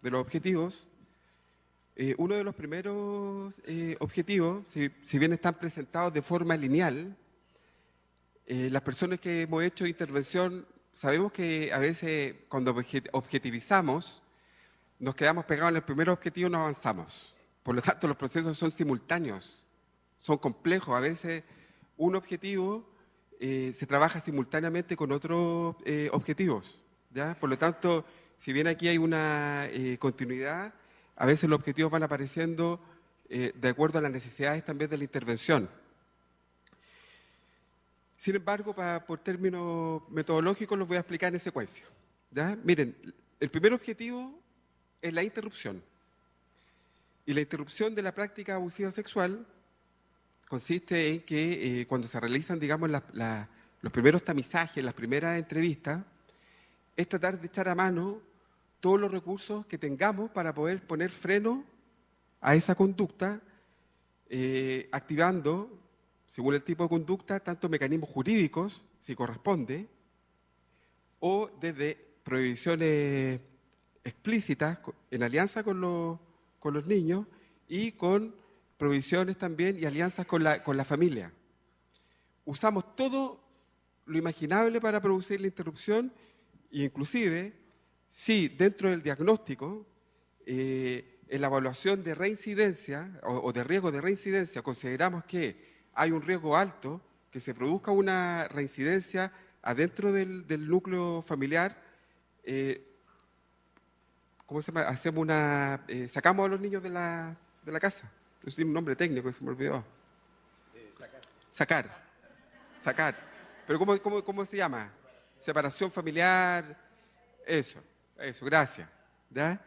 De los objetivos, uno de los primeros objetivos, si bien están presentados de forma lineal, las personas que hemos hecho intervención sabemos que a veces cuando objetivizamos nos quedamos pegados en el primer objetivo y no avanzamos. Por lo tanto, los procesos son simultáneos, son complejos. A veces un objetivo se trabaja simultáneamente con otros objetivos, ¿ya? Por lo tanto, si bien aquí hay una continuidad, a veces los objetivos van apareciendo de acuerdo a las necesidades también de la intervención. Sin embargo, por términos metodológicos los voy a explicar en secuencia, ¿ya? Miren, el primer objetivo es la interrupción. Y la interrupción de la práctica abusiva sexual consiste en que cuando se realizan, digamos, los primeros tamizajes, las primeras entrevistas, es tratar de echar a mano todos los recursos que tengamos para poder poner freno a esa conducta, activando, según el tipo de conducta, tanto mecanismos jurídicos, si corresponde, o desde prohibiciones explícitas en alianza con los niños y con provisiones también y alianzas con la familia. Usamos todo lo imaginable para producir la interrupción e inclusive si dentro del diagnóstico, en la evaluación de reincidencia o de riesgo de reincidencia consideramos que hay un riesgo alto que se produzca una reincidencia adentro del núcleo familiar, ¿cómo se llama? Hacemos sacamos a los niños de la casa. Eso tiene un nombre técnico, se me olvidó. Sacar. Pero ¿cómo se llama? Separación familiar. Eso, gracias. ¿Ya?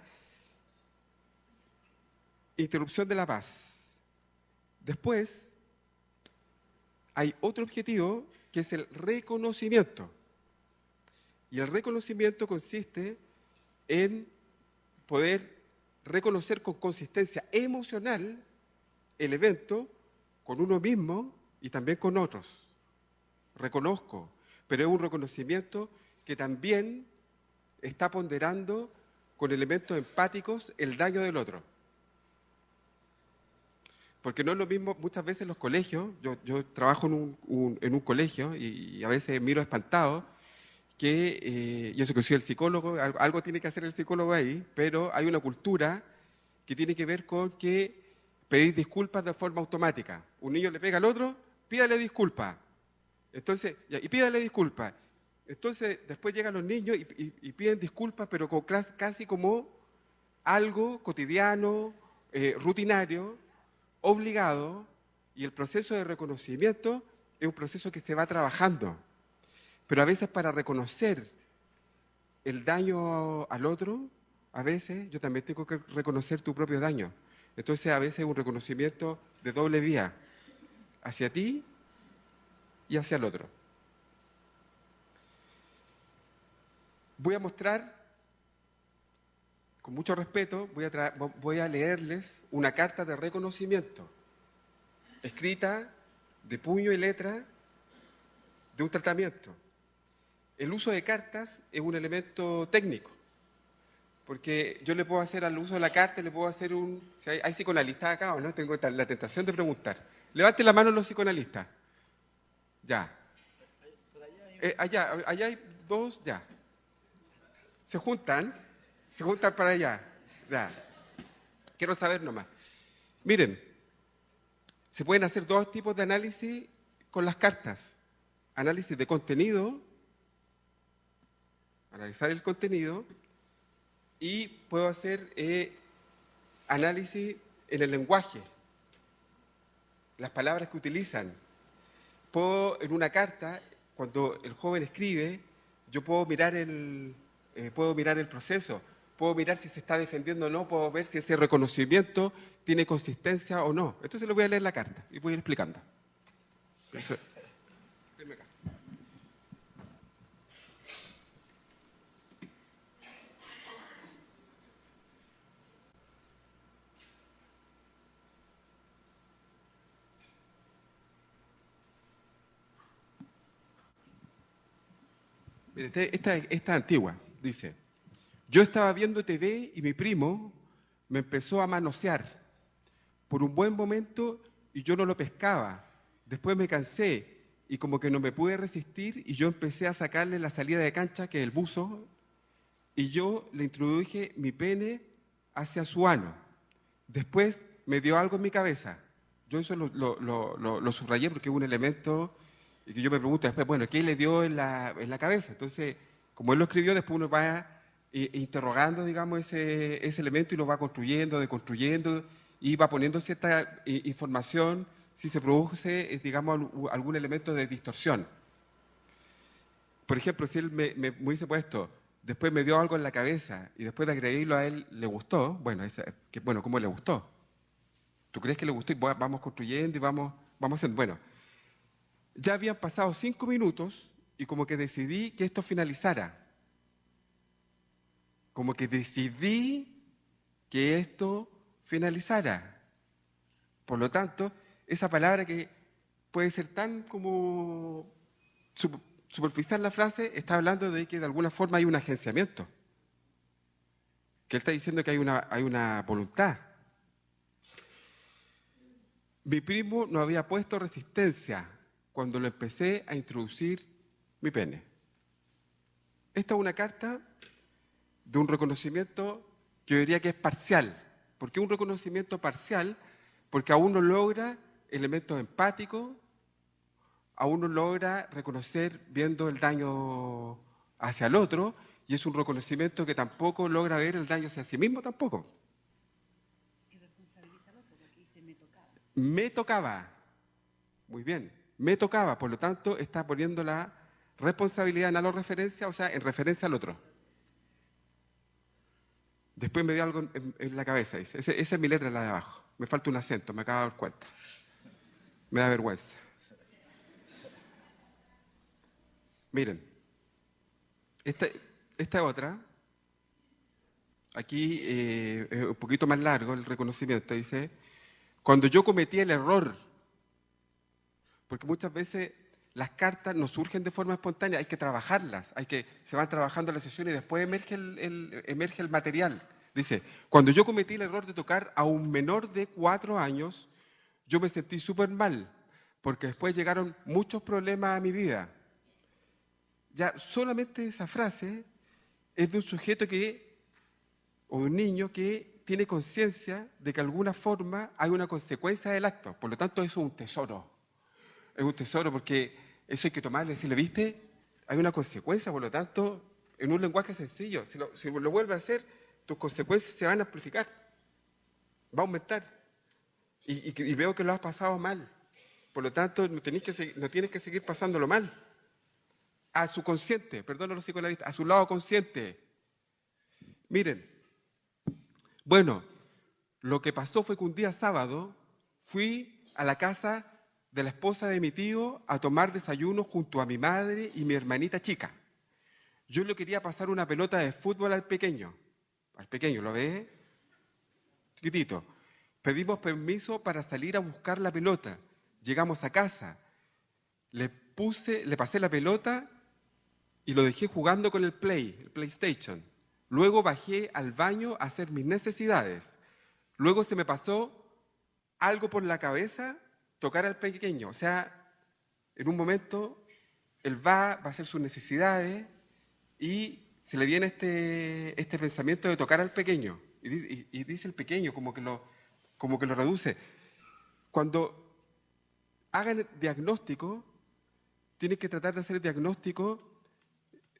Interrupción de la paz. Después, hay otro objetivo que es el reconocimiento. Y el reconocimiento consiste en poder reconocer con consistencia emocional el evento con uno mismo y también con otros. Reconozco, pero es un reconocimiento que también está ponderando con elementos empáticos el daño del otro. Porque no es lo mismo, muchas veces los colegios, yo trabajo en un colegio y a veces miro espantado, y eso que soy el psicólogo, algo tiene que hacer el psicólogo ahí, pero hay una cultura que tiene que ver con que pedir disculpas de forma automática. Un niño le pega al otro, pídale disculpas. Entonces, y pídale disculpas. Entonces, después llegan los niños y piden disculpas, pero casi como algo cotidiano, rutinario, obligado, y el proceso de reconocimiento es un proceso que se va trabajando. Pero a veces para reconocer el daño al otro, a veces yo también tengo que reconocer tu propio daño. Entonces a veces es un reconocimiento de doble vía, hacia ti y hacia el otro. Voy a mostrar, con mucho respeto, voy a leerles una carta de reconocimiento, escrita de puño y letra de un tratamiento. El uso de cartas es un elemento técnico, porque yo le puedo hacer al uso de la carta, le puedo hacer si hay psicoanalistas acá o no, tengo la tentación de preguntar. Levante la mano los psicoanalistas. Ya. Allá hay dos, ya. Se juntan para allá. Ya. Quiero saber nomás. Miren, se pueden hacer dos tipos de análisis con las cartas. Análisis de contenido, analizar el contenido, y puedo hacer análisis en el lenguaje, las palabras que utilizan. Puedo, en una carta, cuando el joven escribe, yo puedo mirar el proceso, puedo mirar si se está defendiendo o no, puedo ver si ese reconocimiento tiene consistencia o no. Entonces le voy a leer la carta y voy a ir explicando. Eso. Denme acá. Esta es antigua, dice: yo estaba viendo TV y mi primo me empezó a manosear por un buen momento y yo no lo pescaba. Después me cansé y como que no me pude resistir y yo empecé a sacarle la salida de cancha, que es el buzo, y yo le introduje mi pene hacia su ano. Después me dio algo en mi cabeza. Yo eso lo subrayé porque es un elemento y que yo me pregunto después, bueno, ¿qué le dio en la cabeza? Entonces, como él lo escribió, después uno va interrogando, digamos, ese elemento y lo va construyendo, deconstruyendo, y va poniendo cierta información si se produce, digamos, algún elemento de distorsión. Por ejemplo, si él me hubiese puesto, después me dio algo en la cabeza y después de agredirlo a él le gustó, bueno, ¿cómo le gustó? ¿Tú crees que le gustó? Y vamos construyendo y vamos haciendo. Bueno, ya habían pasado 5 minutos y como que decidí que esto finalizara. Como que decidí que esto finalizara. Por lo tanto, esa palabra que puede ser tan como superficial la frase, está hablando de que de alguna forma hay un agenciamiento. Que él está diciendo que hay una voluntad. Mi primo no había puesto resistencia cuando lo empecé a introducir mi pene. Esta es una carta de un reconocimiento que yo diría que es parcial. ¿Por qué un reconocimiento parcial? Porque aún no logra elementos empáticos, aún no logra reconocer viendo el daño hacia el otro, y es un reconocimiento que tampoco logra ver el daño hacia sí mismo tampoco. Y responsabilizarlo porque aquí dice me tocaba. Me tocaba. Muy bien. Me tocaba, por lo tanto, está poniendo la responsabilidad en referencia, o sea, en referencia al otro. Después me dio algo en la cabeza, dice. Esa es mi letra, la de abajo. Me falta un acento, me acabo de dar cuenta. Me da vergüenza. Miren, esta otra, aquí es un poquito más largo el reconocimiento, dice: cuando yo cometí el error, porque muchas veces las cartas no surgen de forma espontánea, hay que trabajarlas, se van trabajando las sesiones y después emerge el material. Dice: cuando yo cometí el error de tocar a un menor de 4 años, yo me sentí súper mal, porque después llegaron muchos problemas a mi vida. Ya solamente esa frase es de un sujeto o de un niño que tiene conciencia de que de alguna forma hay una consecuencia del acto. Por lo tanto, eso es un tesoro. Es un tesoro porque eso hay que tomarle y decirle, ¿viste? Hay una consecuencia, por lo tanto, en un lenguaje sencillo. Si lo vuelves a hacer, tus consecuencias se van a amplificar. Va a aumentar. Y veo que lo has pasado mal. Por lo tanto, no tienes que seguir pasándolo mal. A su consciente, perdón a los psicoanalistas, a su lado consciente. Miren, bueno, lo que pasó fue que un día sábado fui a la casa de la esposa de mi tío a tomar desayuno junto a mi madre y mi hermanita chica. Yo le quería pasar una pelota de fútbol al pequeño, ¿lo ve? Chiquitito. Pedimos permiso para salir a buscar la pelota. Llegamos a casa, le pasé la pelota y lo dejé jugando con el PlayStation. Luego bajé al baño a hacer mis necesidades. Luego se me pasó algo por la cabeza, tocar al pequeño. O sea, en un momento él va a hacer sus necesidades y se le viene este pensamiento de tocar al pequeño. Y dice el pequeño, como que lo reduce. Cuando hagan el diagnóstico, tienen que tratar de hacer el diagnóstico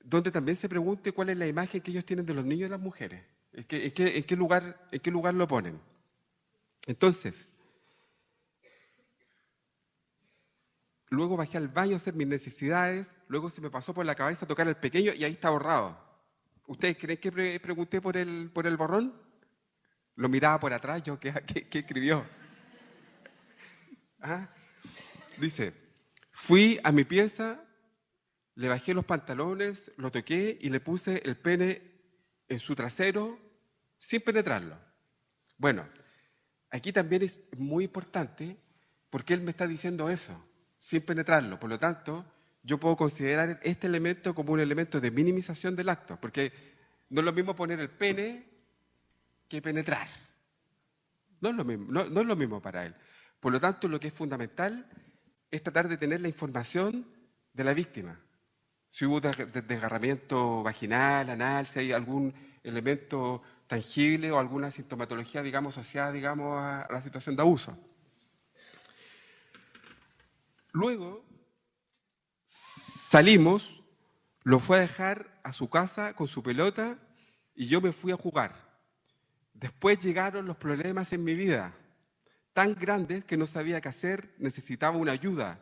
donde también se pregunte cuál es la imagen que ellos tienen de los niños y las mujeres. ¿En qué lugar lo ponen? Entonces, luego bajé al baño a hacer mis necesidades, luego se me pasó por la cabeza tocar al pequeño y ahí está borrado. ¿Ustedes creen que pregunté por el borrón? Lo miraba por atrás, yo, ¿qué escribió? ¿Ah? Dice, fui a mi pieza, le bajé los pantalones, lo toqué y le puse el pene en su trasero sin penetrarlo. Bueno, aquí también es muy importante porque él me está diciendo eso, sin penetrarlo. Por lo tanto, yo puedo considerar este elemento como un elemento de minimización del acto, porque no es lo mismo poner el pene que penetrar. No es lo mismo, no es lo mismo para él. Por lo tanto, lo que es fundamental es tratar de tener la información de la víctima. Si hubo desgarramiento vaginal, anal, si hay algún elemento tangible o alguna sintomatología, digamos, asociada, digamos, a la situación de abuso. Luego, salimos, lo fue a dejar a su casa con su pelota y yo me fui a jugar. Después llegaron los problemas en mi vida, tan grandes que no sabía qué hacer, necesitaba una ayuda,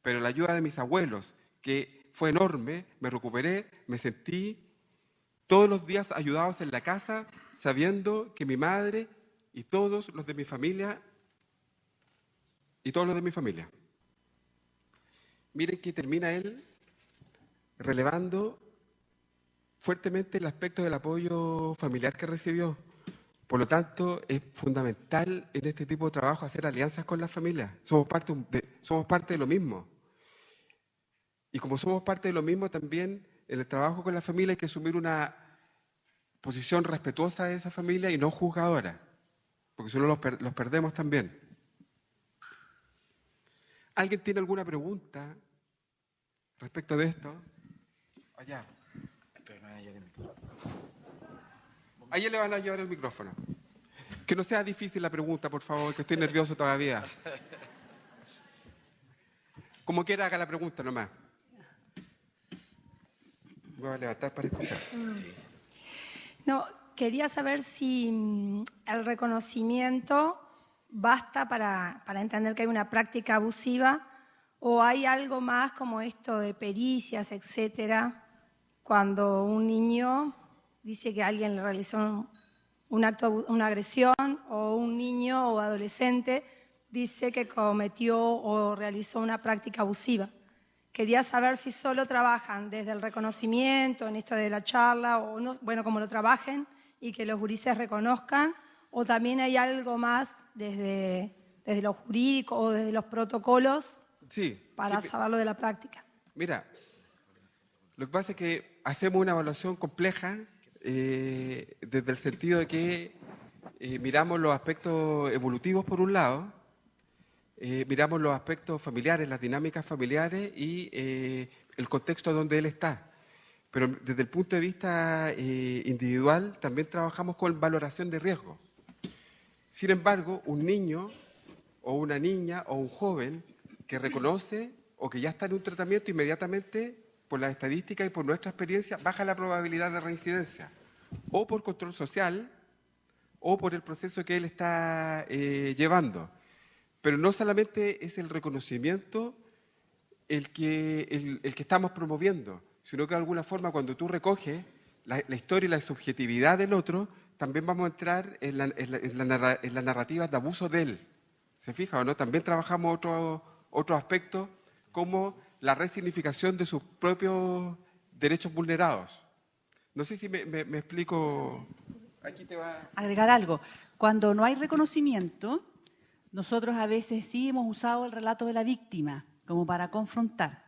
pero la ayuda de mis abuelos, que fue enorme, me recuperé, me sentí todos los días ayudados en la casa, sabiendo que mi madre y todos los de mi familia, miren que termina él relevando fuertemente el aspecto del apoyo familiar que recibió. Por lo tanto, es fundamental en este tipo de trabajo hacer alianzas con las familias. Somos parte de lo mismo. Y como somos parte de lo mismo, también en el trabajo con la familia hay que asumir una posición respetuosa de esa familia y no juzgadora, porque si no los perdemos también. ¿Alguien tiene alguna pregunta respecto de esto? Allá. A ella le van a llevar el micrófono. Que no sea difícil la pregunta, por favor, que estoy nervioso todavía. Como quiera, haga la pregunta nomás. Voy a levantar para escuchar. No, quería saber si el reconocimiento basta para entender que hay una práctica abusiva o hay algo más como esto de pericias, etcétera, cuando un niño dice que alguien le realizó un acto, una agresión, o un niño o adolescente dice que cometió o realizó una práctica abusiva. Quería saber si solo trabajan desde el reconocimiento, en esto de la charla, o no, bueno, como lo trabajen y que los gurises reconozcan, o también hay algo más desde lo jurídico o desde los protocolos para saberlo de la práctica. Mira, lo que pasa es que hacemos una evaluación compleja desde el sentido de que miramos los aspectos evolutivos por un lado, miramos los aspectos familiares, las dinámicas familiares y el contexto donde él está. Pero desde el punto de vista individual también trabajamos con valoración de riesgo. Sin embargo, un niño o una niña o un joven que reconoce o que ya está en un tratamiento, inmediatamente, por las estadísticas y por nuestra experiencia, baja la probabilidad de reincidencia, o por control social o por el proceso que él está llevando. Pero no solamente es el reconocimiento el que estamos promoviendo, sino que de alguna forma cuando tú recoges la historia y la subjetividad del otro, también vamos a entrar en la narrativa de abuso de él. ¿Se fija o no? También trabajamos otros aspectos como la resignificación de sus propios derechos vulnerados. No sé si me explico. Aquí te va. Agregar algo. Cuando no hay reconocimiento, nosotros a veces sí hemos usado el relato de la víctima como para confrontar.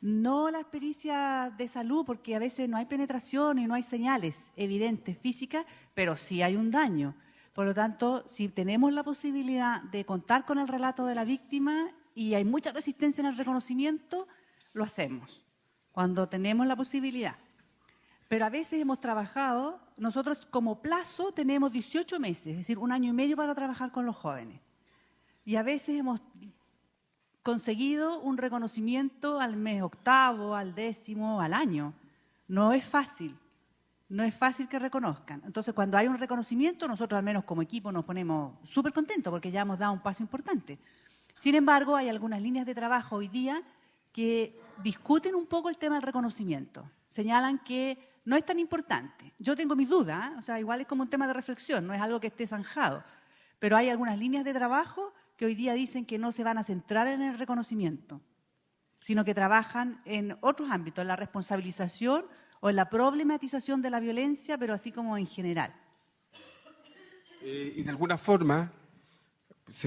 No la experiencia de salud, porque a veces no hay penetración y no hay señales evidentes físicas, pero sí hay un daño. Por lo tanto, si tenemos la posibilidad de contar con el relato de la víctima y hay mucha resistencia en el reconocimiento, lo hacemos, cuando tenemos la posibilidad. Pero a veces hemos trabajado, nosotros como plazo tenemos 18 meses, es decir, 1 año y medio para trabajar con los jóvenes. Y a veces hemos conseguido un reconocimiento al mes octavo, al 10º, al año. No es fácil que reconozcan. Entonces, cuando hay un reconocimiento, nosotros al menos como equipo nos ponemos súper contentos porque ya hemos dado un paso importante. Sin embargo, hay algunas líneas de trabajo hoy día que discuten un poco el tema del reconocimiento. Señalan que no es tan importante. Yo tengo mis dudas, o sea, igual es como un tema de reflexión, no es algo que esté zanjado. Pero hay algunas líneas de trabajo que hoy día dicen que no se van a centrar en el reconocimiento, sino que trabajan en otros ámbitos, en la responsabilización o en la problematización de la violencia, pero así como en general. Y de alguna forma,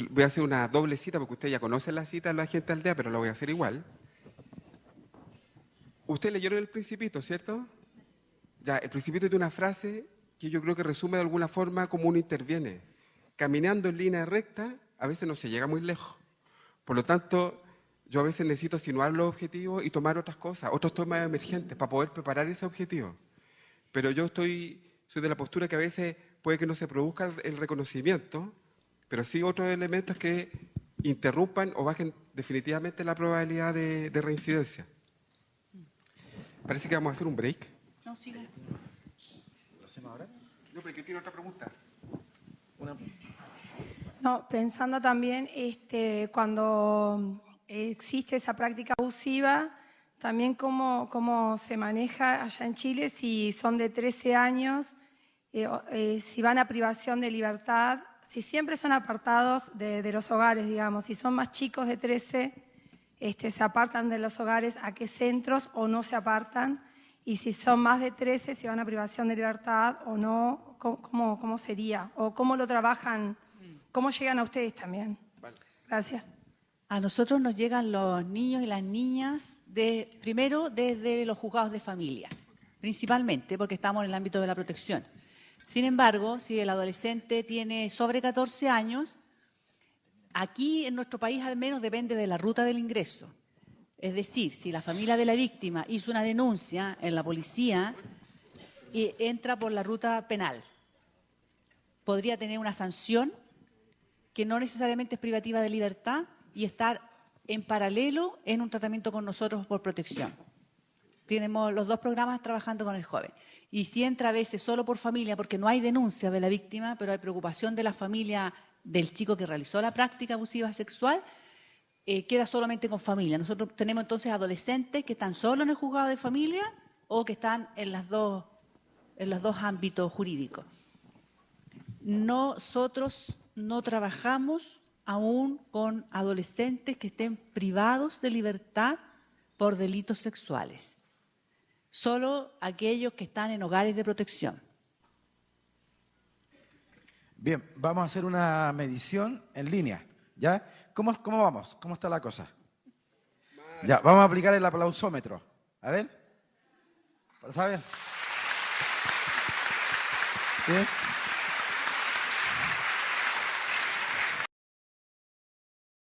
voy a hacer una doble cita, porque usted ya conoce la cita de la gente aldea, pero la voy a hacer igual. Usted leyeron El Principito, ¿cierto? Ya, El Principito tiene una frase que yo creo que resume de alguna forma cómo uno interviene. Caminando en línea recta, a veces no se llega muy lejos. Por lo tanto, yo a veces necesito sinuar los objetivos y tomar otras cosas, otros temas emergentes para poder preparar ese objetivo. Pero yo soy de la postura que a veces puede que no se produzca el reconocimiento, pero sí otros elementos que interrumpan o bajen definitivamente la probabilidad de reincidencia. Parece que vamos a hacer un break. No, siga. ¿Lo hacemos ahora? No, pero que tiene otra pregunta. No, pensando también cuando existe esa práctica abusiva, también cómo se maneja allá en Chile, si son de 13 años, si van a privación de libertad, si siempre son apartados de los hogares, digamos, si son más chicos de 13, se apartan de los hogares, a qué centros o no se apartan, y si son más de 13, si van a privación de libertad o no, ¿cómo sería? O cómo lo trabajan, cómo llegan a ustedes también. Vale. Gracias. A nosotros nos llegan los niños y las niñas primero desde los juzgados de familia, principalmente porque estamos en el ámbito de la protección. Sin embargo, si el adolescente tiene sobre 14 años, aquí en nuestro país al menos depende de la ruta del ingreso. Es decir, si la familia de la víctima hizo una denuncia en la policía y entra por la ruta penal, podría tener una sanción que no necesariamente es privativa de libertad y estar en paralelo en un tratamiento con nosotros por protección. Tenemos los 2 programas trabajando con el joven. Y si entra a veces solo por familia, porque no hay denuncia de la víctima, pero hay preocupación de la familia del chico que realizó la práctica abusiva sexual, queda solamente con familia. Nosotros tenemos entonces adolescentes que están solo en el juzgado de familia o que están en los dos ámbitos jurídicos. Nosotros no trabajamos aún con adolescentes que estén privados de libertad por delitos sexuales. Solo aquellos que están en hogares de protección. Bien, vamos a hacer una medición en línea, ¿ya? ¿Cómo vamos? ¿Cómo está la cosa? Ya, vamos a aplicar el aplausómetro. A ver. ¿Sabes? ¿Sí?